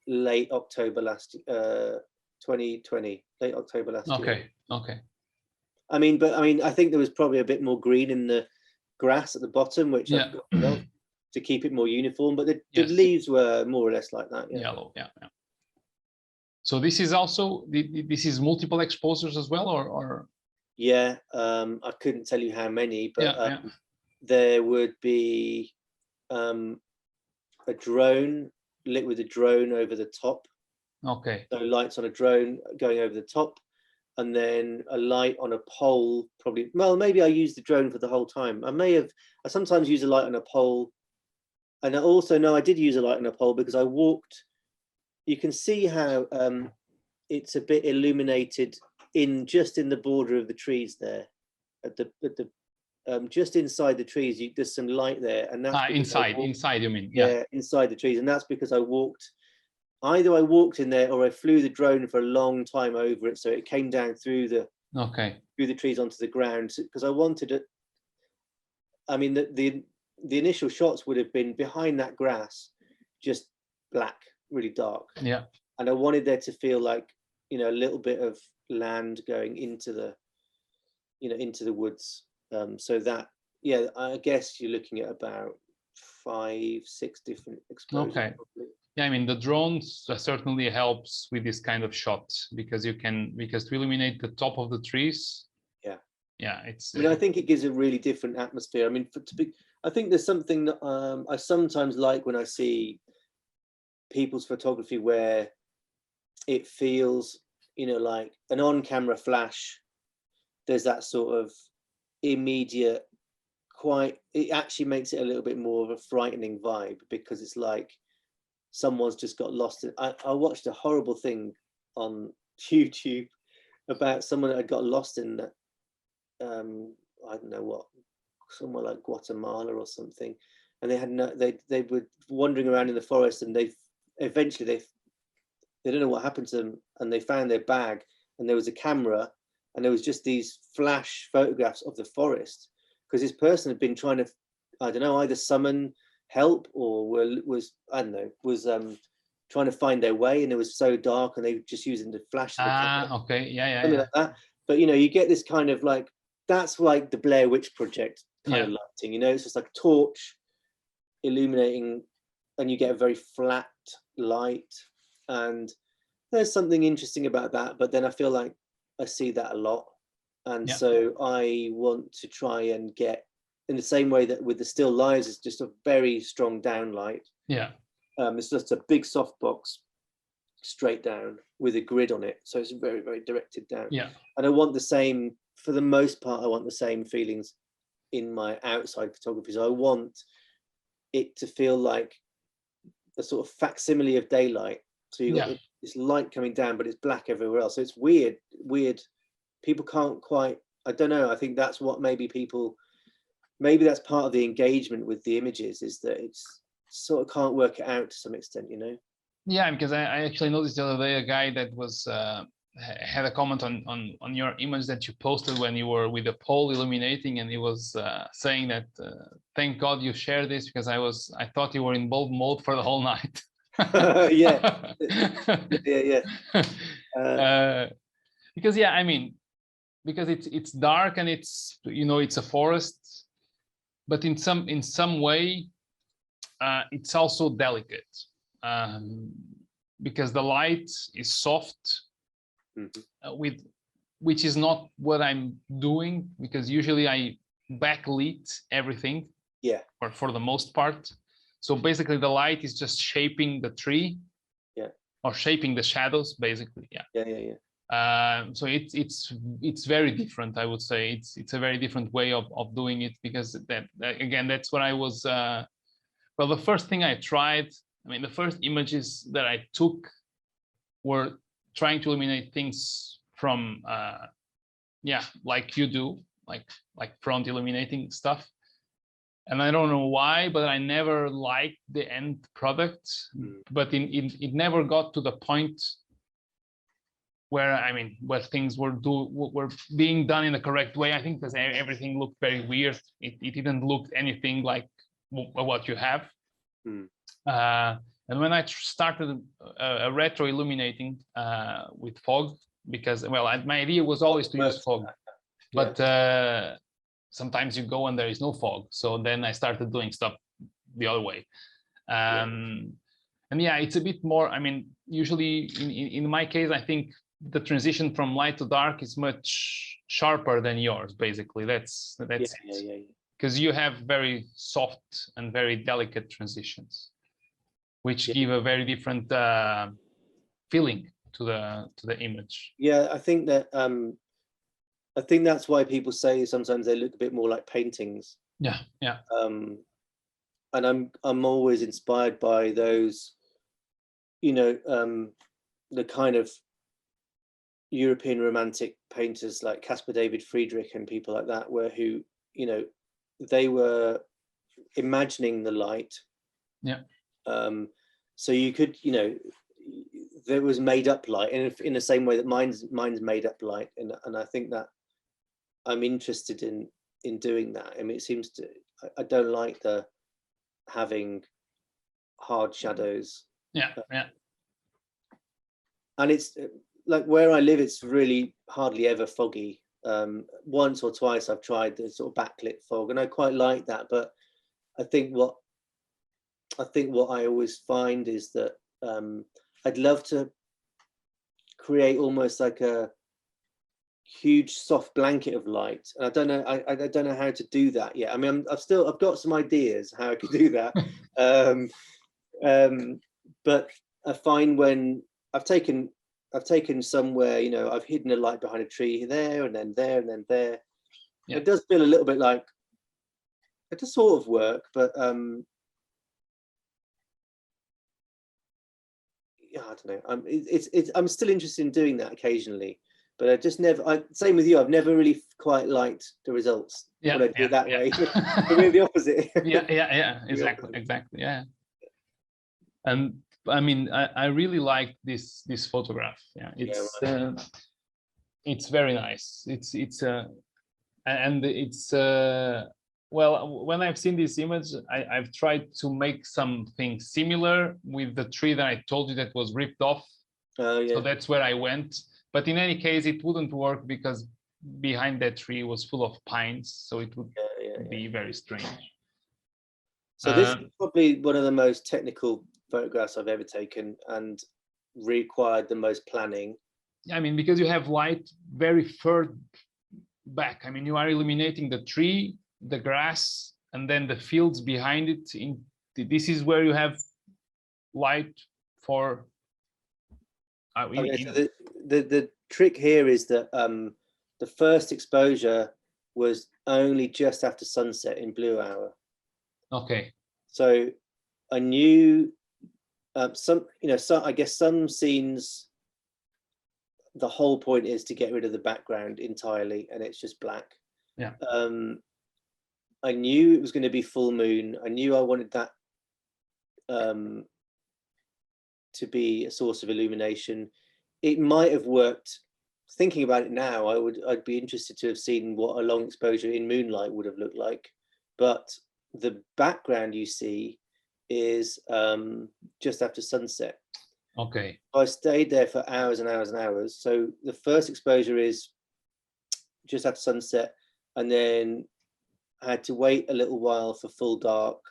late October 2020, late October last year. Okay. I mean, I think there was probably a bit more green in the grass at the bottom, which I've got to keep it more uniform, but the leaves were more or less like that. Yellow. So this is also this is multiple exposures as well, or? Yeah, I couldn't tell you how many, but there would be a drone lit with a drone over the top. Okay. So lights on a drone going over the top, and then a light on a pole. Probably, well, maybe I used the drone for the whole time. I sometimes use a light on a pole, and I also know I did use a light on a pole because I walked. You can see how it's a bit illuminated just in the border of the trees there, at the just inside the trees. There's some light there, and that's inside. You mean? Yeah, inside the trees, and that's because I walked. Either I walked in there, or I flew the drone for a long time over it, so it came down through the trees onto the ground, because I wanted it. I mean, the initial shots would have been behind that grass, just black, really dark. Yeah. And I wanted there to feel like, a little bit of land going into the, into the woods. So that, I guess you're looking at about 5-6 different exposures. Okay. Yeah, I mean, the drones certainly helps with this kind of shots, because to illuminate the top of the trees. Yeah, it's. I mean, I think it gives a really different atmosphere. I mean, I think there's something that I sometimes like when I see people's photography where it feels, like an on-camera flash. There's that sort of immediate, it actually makes it a little bit more of a frightening vibe, because it's like someone's just got lost in. I watched a horrible thing on YouTube about someone that had got lost in I don't know what, somewhere like Guatemala or something, and they had they were wandering around in the forest, and they don't know what happened to them, and they found their bag, and there was a camera, and there was just these flash photographs of the forest, because this person had been trying to, I don't know, either summon help or was trying to find their way, and it was so dark, and they were just using the flash of the camera. Okay, yeah. Like that. But you get this kind of like, that's like the Blair Witch Project kind of lighting. It's just like a torch illuminating, and you get a very flat light, and there's something interesting about that. But then I feel like I see that a lot, and so I want to try and get, in the same way that with the still lives, it's just a very strong downlight. It's just a big softbox straight down with a grid on it, so it's very, very directed down. And I want the same, for the most part, I want the same feelings in my outside photography. So I want it to feel like a sort of facsimile of daylight. So you got this light coming down, but it's black everywhere else. So it's weird. People can't quite, I don't know, I think that's what maybe that's part of the engagement with the images, is that it's sort of can't work it out to some extent, Yeah, because I actually noticed the other day a guy that was had a comment on your image that you posted when you were with the pole illuminating, and he was saying that thank God you shared this, because I thought you were in bulb mode for the whole night. Yeah. Because I mean, because it's dark, and it's it's a forest, but in some way it's also delicate, because the light is soft, which is not what I'm doing, because usually I backlit everything, or for the most part. So basically the light is just shaping the tree, or shaping the shadows, basically. So it's very different, I would say. It's a very different way of doing it, because that again, that's what I was well, the first thing I tried, I mean, the first images that I took were trying to illuminate things from like you do, like front illuminating stuff. And I don't know why, but I never liked the end product. But it never got to the point where, I mean, where things were being done in the correct way. I think because everything looked very weird. It didn't look anything like what you have. And when I started a retro illuminating with fog, because, well, my idea was always to use fog, but sometimes you go and there is no fog. So then I started doing stuff the other way. And it's a bit more, I mean, usually in my case, I think the transition from light to dark is much sharper than yours, basically. That's because you have very soft and very delicate transitions, which give a very different feeling to the image. I think that I think that's why people say sometimes they look a bit more like paintings. And I'm always inspired by those, the kind of European romantic painters like Caspar David Friedrich and people like that, who they were imagining the light. So you could, there was made up light, and in the same way that mine's made up light, and I think that I'm interested in doing that. I mean, it seems to, I don't like the having hard shadows. And it's like where I live, it's really hardly ever foggy. Once or twice I've tried the sort of backlit fog, and I quite like that. But I think what I always find is that I'd love to create almost like a huge soft blanket of light, and I don't know, I don't know how to do that yet. I mean, I've got some ideas how I could do that, but I find when I've taken somewhere, you know, I've hidden a light behind a tree there, and then there, and then there. Yeah. It does feel a little bit like it does sort of work, but yeah, I don't know. I'm still interested in doing that occasionally, but I just never. Same with you. I've never really quite liked the results. Yeah, when I do it that way. We're the opposite. yeah. Exactly. Yeah. And I mean, I really like this photograph. Yeah, it's very nice. Well, when I've seen this image, I've tried to make something similar with the tree that I told you that was ripped off. Yeah. So that's where I went. But in any case, it wouldn't work because behind that tree was full of pines. So it would be very strange. So this is probably one of the most technical photographs I've ever taken and required the most planning. I mean, because you have light very far back. I mean, you are illuminating the tree, the grass, and then the fields behind it. This is where you have light for. Okay, so the trick here is that the first exposure was only just after sunset in blue hour. Okay. So I knew I guess some scenes, the whole point is to get rid of the background entirely and it's just black. Yeah. I knew it was going to be full moon. I knew I wanted that to be a source of illumination. It might have worked. Thinking about it now, I'd be interested to have seen what a long exposure in moonlight would have looked like. But the background you see is just after sunset. Okay. I stayed there for hours and hours and hours. So the first exposure is just after sunset, and then I had to wait a little while for full dark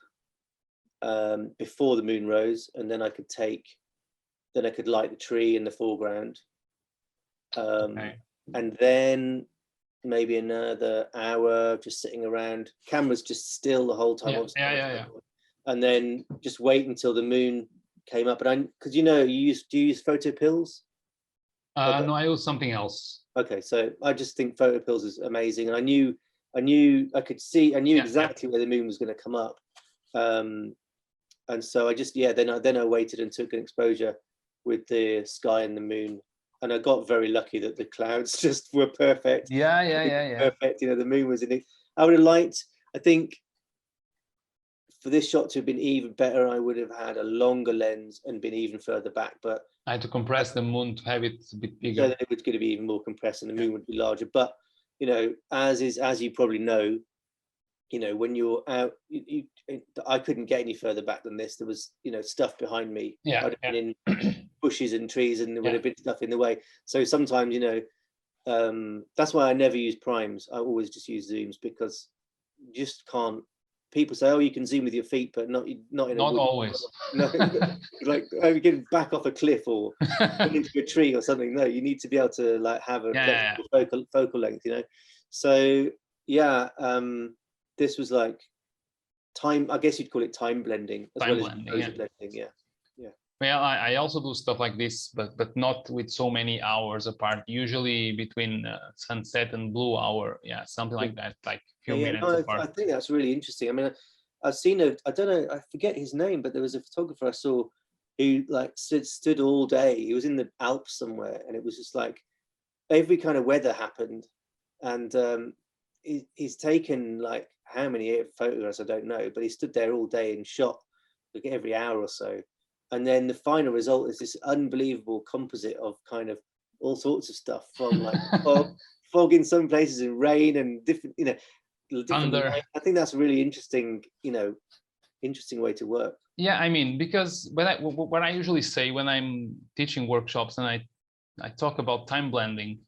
before the moon rose, and then I could light the tree in the foreground. Okay. And then maybe another hour just sitting around, cameras just still the whole time. Yeah. And then just wait until the moon came up. And because do you use photo pills? No, I use something else. Okay, so I just think photo pills is amazing, and I knew exactly where the moon was going to come up, and so I just then I waited and took an exposure with the sky and the moon, and I got very lucky that the clouds just were perfect. Yeah. Perfect. The moon was in it. I would have liked, I think, for this shot to have been even better, I would have had a longer lens and been even further back. But I had to compress the moon to have it a bit bigger. So that it was going to be even more compressed and the moon would be larger. But as you probably know, when you're out, I couldn't get any further back than this. There was stuff behind me. I'd have been in bushes and trees, and there would have been stuff in the way. So sometimes that's why I never use primes. I always just use zooms, because you just can't. People say, "Oh, you can zoom with your feet," but not always. No, like you can back off a cliff or into a tree or something. No, you need to be able to have a focal length. So this was like time. I guess you'd call it time blending as well as exposure blending. Yeah. Well, I also do stuff like this, but not with so many hours apart. Usually between sunset and blue hour, something like that, like few minutes apart. I think that's really interesting. I mean, I've seen I don't know, I forget his name, but there was a photographer I saw who stood all day. He was in the Alps somewhere, and it was just like every kind of weather happened, and he's taken like how many photographs I don't know, but he stood there all day and shot like every hour or so. And then the final result is this unbelievable composite of kind of all sorts of stuff, from like fog in some places and rain and different thunder. I think that's a really interesting way to work. Yeah, I mean, because what I usually say when I'm teaching workshops and I talk about time blending,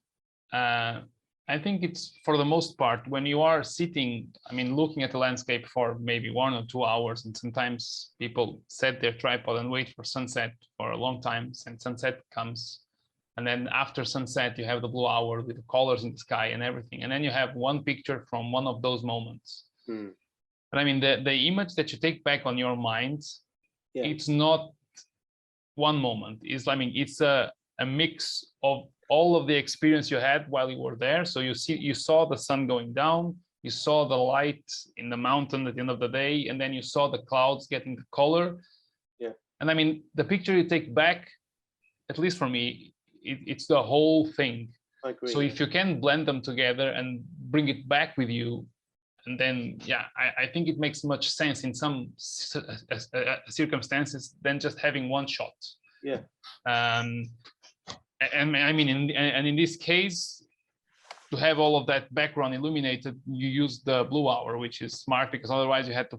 I think it's for the most part when you are sitting, I mean, looking at the landscape for maybe 1 or 2 hours, and sometimes people set their tripod and wait for sunset for a long time, and sunset comes. And then after sunset, you have the blue hour with the colors in the sky and everything. And then you have one picture from one of those moments. Mm. But I mean, the image that you take back on your mind, Yeah. it's not one moment. It's, I mean, it's a mix of all of the experience you had while you were there. So you saw the sun going down, you saw the light in the mountain at the end of the day, and then you saw the clouds getting the color. Yeah. And I mean, the picture you take back, at least for me, it's the whole thing. I agree. So if you can blend them together and bring it back with you, and then, yeah, I think it makes much sense in some circumstances than just having one shot. Yeah. And I mean, in this case, to have all of that background illuminated, you use the blue hour, which is smart, because otherwise you had to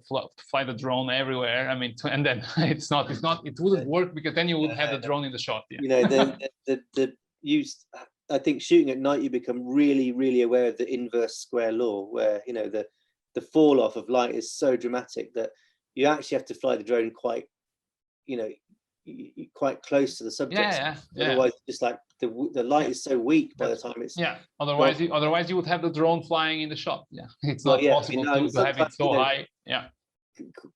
fly the drone everywhere. I mean, and then it wouldn't work, because then you would have the drone in the shot. Yeah. You know, the use. I think shooting at night, you become really, really aware of the inverse square law, where, you know, the fall off of light is so dramatic that you actually have to fly the drone quite, you know, quite close to the subject. Yeah. Otherwise, just like the light is so weak by the time it's. Yeah. Otherwise, you would have the drone flying in the shot. Yeah. It's not possible to have it so high. Yeah.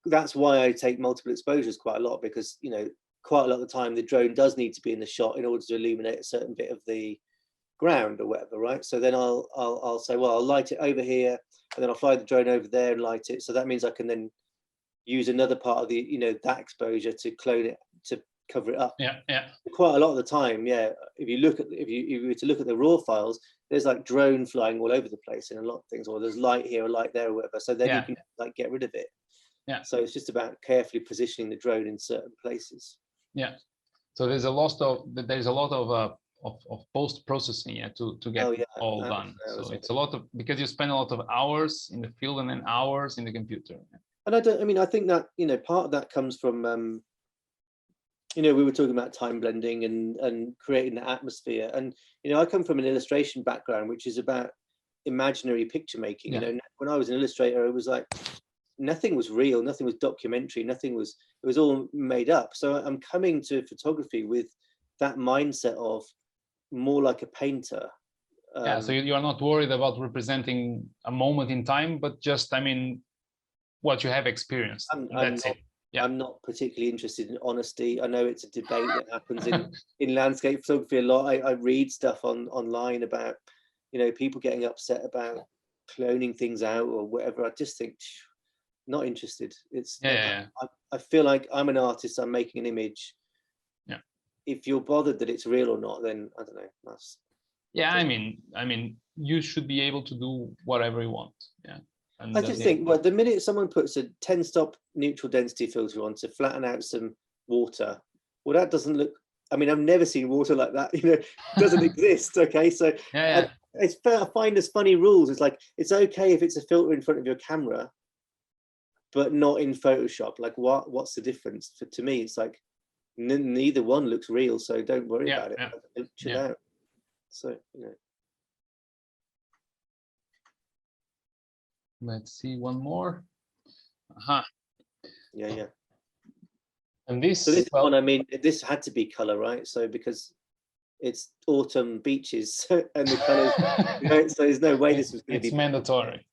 That's why I take multiple exposures quite a lot, because, you know, quite a lot of the time the drone does need to be in the shot in order to illuminate a certain bit of the ground or whatever, right? So then I'll say, well, I'll light it over here, and then I'll fly the drone over there and light it. So that means I can then use another part of the, you know, that exposure to clone it, to cover it up. Yeah. Quite a lot of the time, yeah. If you were to look at the raw files, there's like drone flying all over the place in a lot of things, or there's light here or light there or whatever. So then you can like get rid of it. Yeah. So it's just about carefully positioning the drone in certain places. Yeah. So there's a lot of post-processing to get all done. So it's a lot of, because you spend a lot of hours in the field and then hours in the computer. And I think that, you know, part of that comes from, you know, we were talking about time blending and creating the atmosphere. And, you know, I come from an illustration background, which is about imaginary picture making. Yeah. You know, when I was an illustrator, it was like, nothing was real, nothing was documentary, it was all made up. So I'm coming to photography with that mindset of more like a painter. So you are not worried about representing a moment in time, but just, I mean, what you have experienced. That's it. Yeah. I'm not particularly interested in honesty. I know it's a debate that happens in landscape photography a lot. I read stuff online about, you know, people getting upset about cloning things out or whatever. I just think, not interested. It's I feel like I'm an artist. I'm making an image. Yeah. If you're bothered that it's real or not, then I don't know. That's. Yeah, I mean, you should be able to do whatever you want. Yeah. And I just think, well, the minute someone puts a 10-stop neutral density filter on to flatten out some water, well, that doesn't look. I mean, I've never seen water like that. You know, it doesn't exist. Okay, so it's fair. I find there's funny rules. It's like, it's okay if it's a filter in front of your camera, but not in Photoshop. Like, what's the difference? To me, it's like neither one looks real, so don't worry about it. Chill out. So, you know. Let's see one more. Yeah. And this. So this one, I mean, this had to be color, right? So because it's autumn beaches and the colors, you know, so there's no way this was going to be. It's mandatory.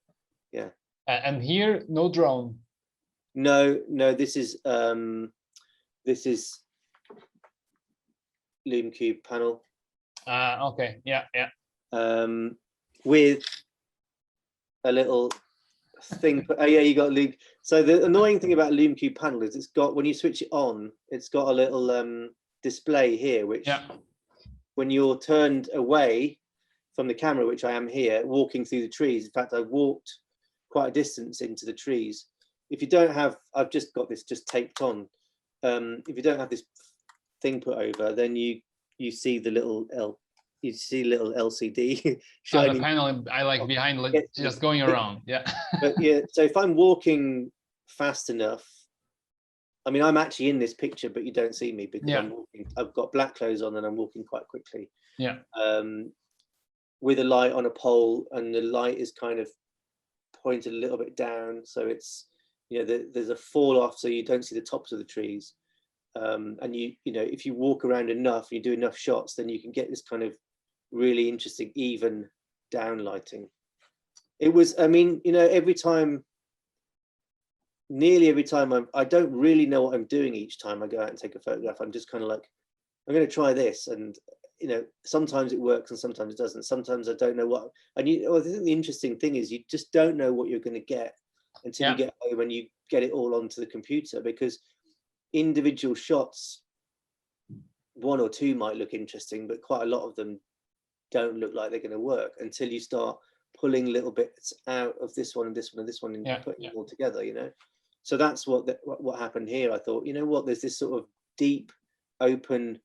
Yeah. And here, no drone. No, this is Lume Cube panel. Okay, yeah. With a little thing. Oh yeah, you got Lume. So the annoying thing about Lume Cube panel is it's got, when you switch it on, it's got a little display here, which when you're turned away from the camera, which I am here, walking through the trees. In fact, I walked quite a distance into the trees. If you don't have, I've just got this just taped on. If you don't have this thing put over, then you see the little LCD shining. The panel, I like behind, just going around. Yeah. But yeah, so if I'm walking fast enough, I mean, I'm actually in this picture, but you don't see me because I'm walking. I've got black clothes on and I'm walking quite quickly. Yeah. with a light on a pole, and the light is kind of pointed a little bit down, so it's, you know, there's a fall off, so you don't see the tops of the trees. And you know, if you walk around enough, you do enough shots, then you can get this kind of really interesting even down lighting. It was, I mean, you know, nearly every time I don't really know what I'm doing each time I go out and take a photograph. I'm just kind of like, I'm going to try this, and you know, sometimes it works and sometimes it doesn't. Sometimes I don't know what. And I think the interesting thing is you just don't know what you're going to get until you get home and you get it all onto the computer, because individual shots, one or two might look interesting, but quite a lot of them don't look like they're going to work until you start pulling little bits out of this one and this one and this one and putting it all together, you know. So that's what happened here. I thought, you know what, there's this sort of deep open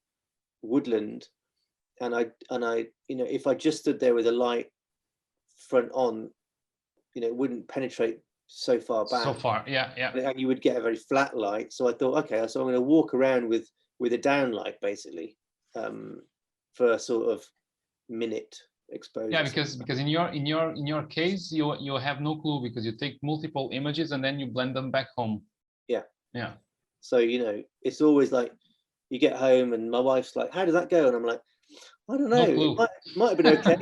woodland, and I you know, if I just stood there with a light front on, you know, it wouldn't penetrate so far back. So far, yeah. And you would get a very flat light. So I thought, okay, so I'm going to walk around with a down light basically, for a sort of minute exposure. Yeah, because in your case, you have no clue, because you take multiple images and then you blend them back home. Yeah. So, you know, it's always like you get home and my wife's like, how did that go? And I'm like, I don't know, it might have been okay.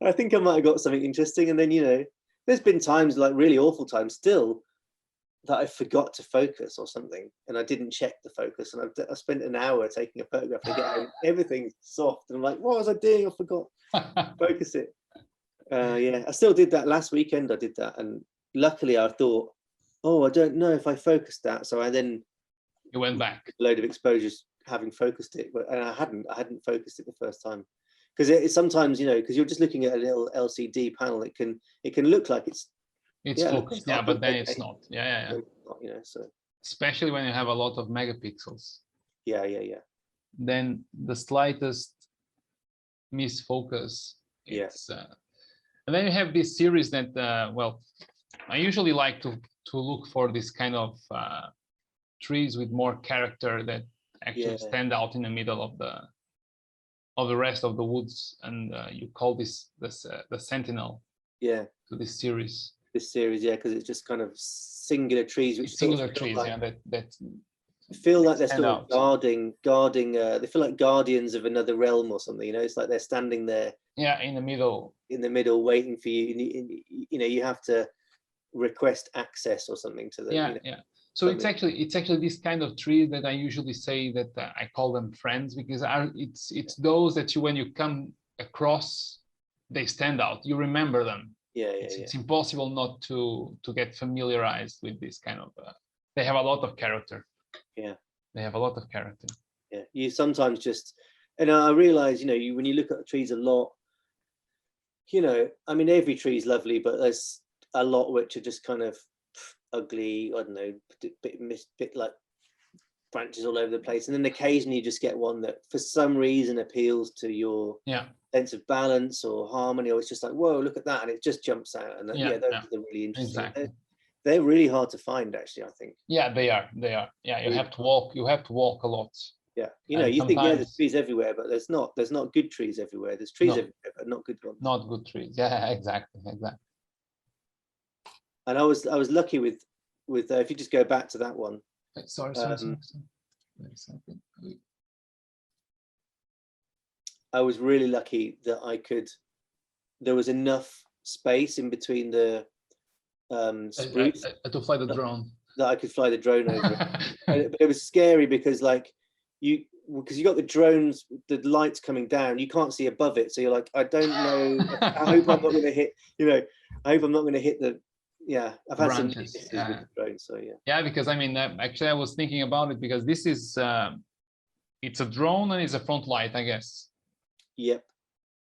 I think I might have got something interesting. And then, you know, there's been times, like really awful times still, that I forgot to focus or something, and I didn't check the focus, and I spent an hour taking a photograph to get home. Everything's soft, and I'm like, what was I doing? I forgot to focus it. Yeah, I still did that last weekend. I did that, and luckily I thought, oh, I don't know if I focused that, so I then went back a load of exposures having focused it, but I hadn't focused it the first time, because it's sometimes, you know, because you're just looking at a little LCD panel, it can look like it's focused, but then it's not. Yeah. You know, so especially when you have a lot of megapixels. Yeah. Then the slightest misfocus. Yes. And then you have this series that, well, I usually like to look for this kind of trees with more character that actually stand out in the middle of the rest of the woods, and you call this the sentinel. Yeah. To this series. Yeah, because it's just kind of singular trees, which singular trees, like, that feel like they're still guarding. They feel like guardians of another realm or something. You know, it's like they're standing there. Yeah, in the middle, waiting for you. You know, you have to request access or something to them. Yeah. So it's actually this kind of tree that I usually say that I call them friends, because it's those that when you come across, they stand out. You remember them. It's impossible not to get familiarized with this kind of. They have a lot of character. Yeah, they have a lot of character. Yeah, you sometimes just, and I realize, you know, when you look at the trees a lot, you know, I mean, every tree is lovely, but there's a lot which are just kind of ugly. I don't know, bit like branches all over the place, and then occasionally you just get one that for some reason appeals to your sense of balance or harmony, or it's just like, whoa, look at that, and it just jumps out. And those are really interesting. Exactly. They're really hard to find, actually, I think. Yeah, they are. Yeah, you have to walk a lot. Yeah, you know, you think there's trees everywhere, but there's not good trees everywhere. There's trees everywhere, but not good ones. Not good trees. Yeah, exactly. And I was lucky with if you just go back to that one. Sorry. I was really lucky that there was enough space in between the spruce to fly the drone, that I could fly the drone over. But it was scary because you got the drones, the lights coming down, you can't see above it, so you're like, I don't know. I hope I'm not going to hit. You know, I hope I'm not going to hit the. Yeah, I've had branches. Some with the drone, so yeah. Yeah, because I mean, actually, I was thinking about it because this is it's a drone and it's a front light, I guess. Yep,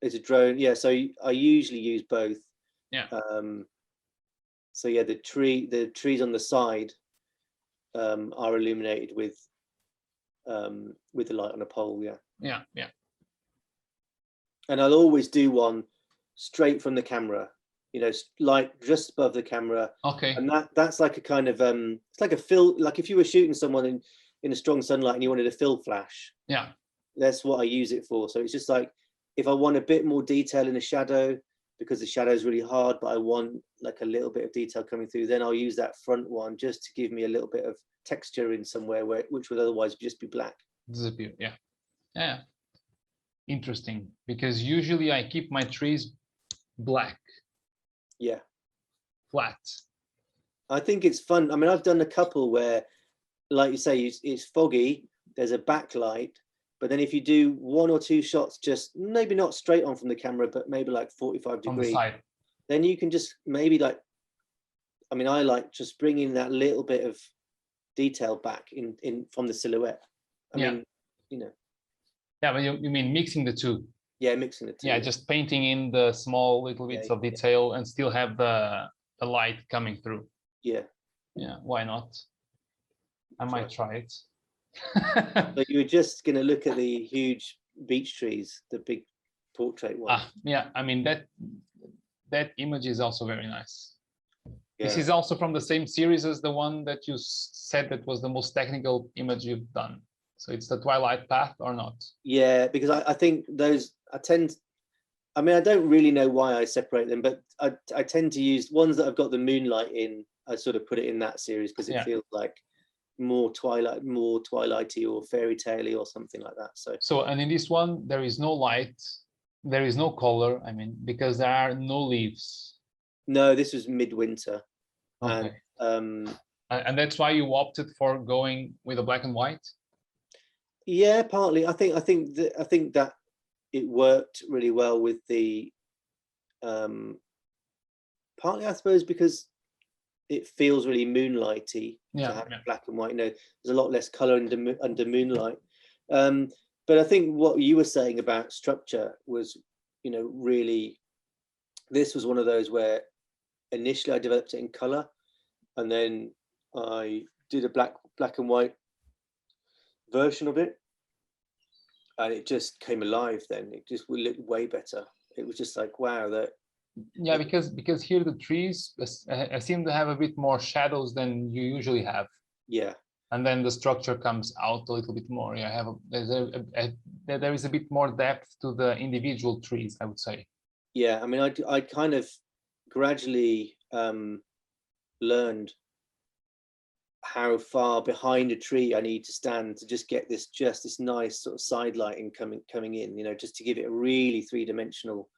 it's a drone. Yeah, so I usually use both. Yeah. So yeah, the trees on the side are illuminated with the light on a pole. Yeah. And I'll always do one straight from the camera. You know, light just above the camera. Okay. And that's like a kind of it's like a fill. Like if you were shooting someone in a strong sunlight and you wanted a fill flash. Yeah. That's what I use it for. So it's just like if I want a bit more detail in the shadow, because the shadow is really hard, but I want like a little bit of detail coming through, then I'll use that front one just to give me a little bit of texture in somewhere which would otherwise just be black. Disappear. Yeah. Interesting, because usually I keep my trees black. Yeah. Flat. I think it's fun. I mean, I've done a couple where, like you say, it's foggy, there's a backlight, but then if you do 1 or 2 shots, just maybe not straight on from the camera, but maybe like 45 on the degrees, side, then you can just maybe like, I mean, I like just bringing that little bit of detail back in from the silhouette. I mean, you know. Yeah, but you mean mixing the two? Yeah, mixing the two. Yeah, just painting in the small little bits of detail and still have the light coming through. Yeah. Yeah, why not? I might try it. But you were just going to look at the huge beech trees, the big portrait one. Yeah, I mean that image is also very nice. Yeah. This is also from the same series as the one that you said that was the most technical image you've done. So it's the Twilight Path or not? Yeah, because I think those, I mean, I don't really know why I separate them, but I tend to use ones that I've got the moonlight in. I sort of put it in that series because it feels like more twilighty or fairy tale-y or something like that. So and in this one there is no light, there is no color, I mean, because there are no leaves. No, this was midwinter. Okay. And that's why you opted for going with a black and white? Yeah, partly. I think that it worked really well with the partly, I suppose, because it feels really moonlighty to have black and white. You know, there's a lot less color under moonlight. But I think what you were saying about structure was, you know, really, this was one of those where initially I developed it in color, and then I did a black and white version of it, and it just came alive. Then it just looked way better. It was just like, wow, that. Yeah, because here the trees seem to have a bit more shadows than you usually have. Yeah. And then the structure comes out a little bit more. Yeah, there is a bit more depth to the individual trees, I would say. Yeah, I mean, I kind of gradually learned how far behind a tree I need to stand to just get this nice sort of side lighting coming in, you know, just to give it a really three-dimensional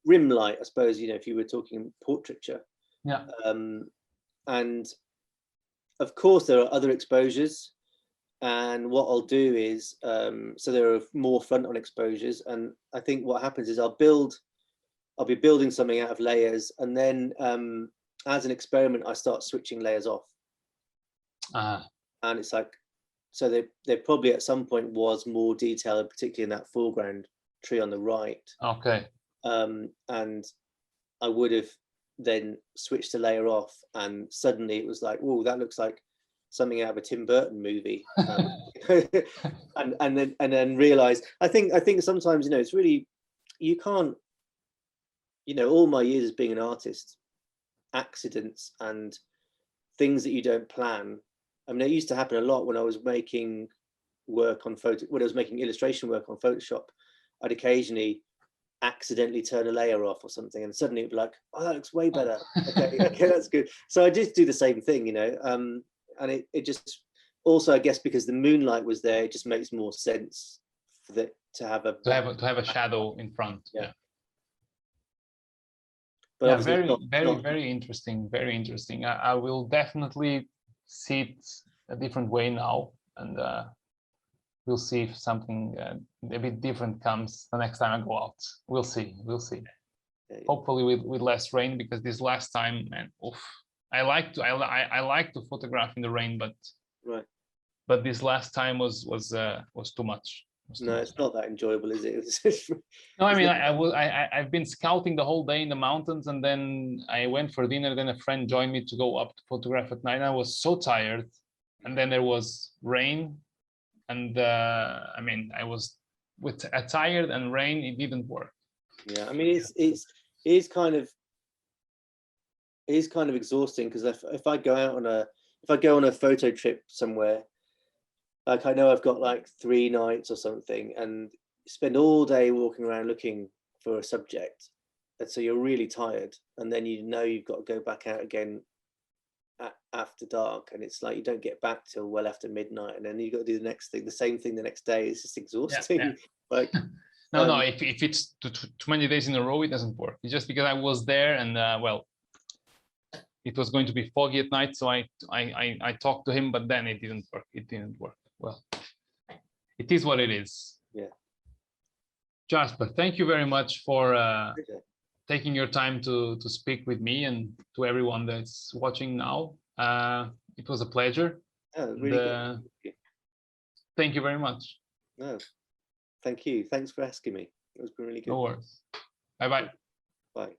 rim light, I suppose, you know, if you were talking portraiture. Yeah. And of course there are other exposures, and what I'll do is so there are more front-on exposures, and I think what happens is I'll be building something out of layers, and then as an experiment I start switching layers off. And it's like, so there probably at some point was more detail, particularly in that foreground tree on the right. Okay. And I would have then switched the layer off, and suddenly it was like, whoa, that looks like something out of a Tim Burton movie. and then realized, I think sometimes, you know, it's really, you can't, you know, all my years as being an artist, accidents and things that you don't plan. I mean, it used to happen a lot when I was making work on when I was making illustration work on Photoshop. I'd occasionally accidentally turn a layer off or something, and suddenly it'd be like, oh, that looks way better. Okay, that's good. So I just do the same thing, you know, and it just also, I guess, because the moonlight was there, it just makes more sense for that to have a shadow in front. Yeah. But yeah, very interesting. Very interesting. I will definitely see it a different way now, and we'll see if something a bit different comes the next time I go out. We'll see. Yeah. Hopefully with less rain, because this last time, man, oof, I like to photograph in the rain, but this last time was too much. No, it's not that enjoyable, is it? No, I mean, I've been scouting the whole day in the mountains, and then I went for dinner. Then a friend joined me to go up to photograph at night. I was so tired, and then there was rain, and I mean, I was with tired and rain. It didn't work. Yeah, I mean, it is kind of exhausting, because if I go on a photo trip somewhere, like I know I've got like 3 nights or something, and spend all day walking around looking for a subject, and so you're really tired, and then you know you've got to go back out again after dark, and it's like you don't get back till well after midnight, and then you got to do the next thing, the same thing the next day. It's just exhausting. Yeah. Like no, if it's too many days in a row, it doesn't work. It's just because I was there, and well, it was going to be foggy at night, so I talked to him, but then it didn't work. It didn't work. Well, it is what it is. Yeah. Jasper, thank you very much for Okay. taking your time to speak with me and to everyone that's watching now. It was a pleasure. Oh, really good. Thank you very much. No, thank you. Thanks for asking me. It was really good. No worries. Bye-bye. Bye.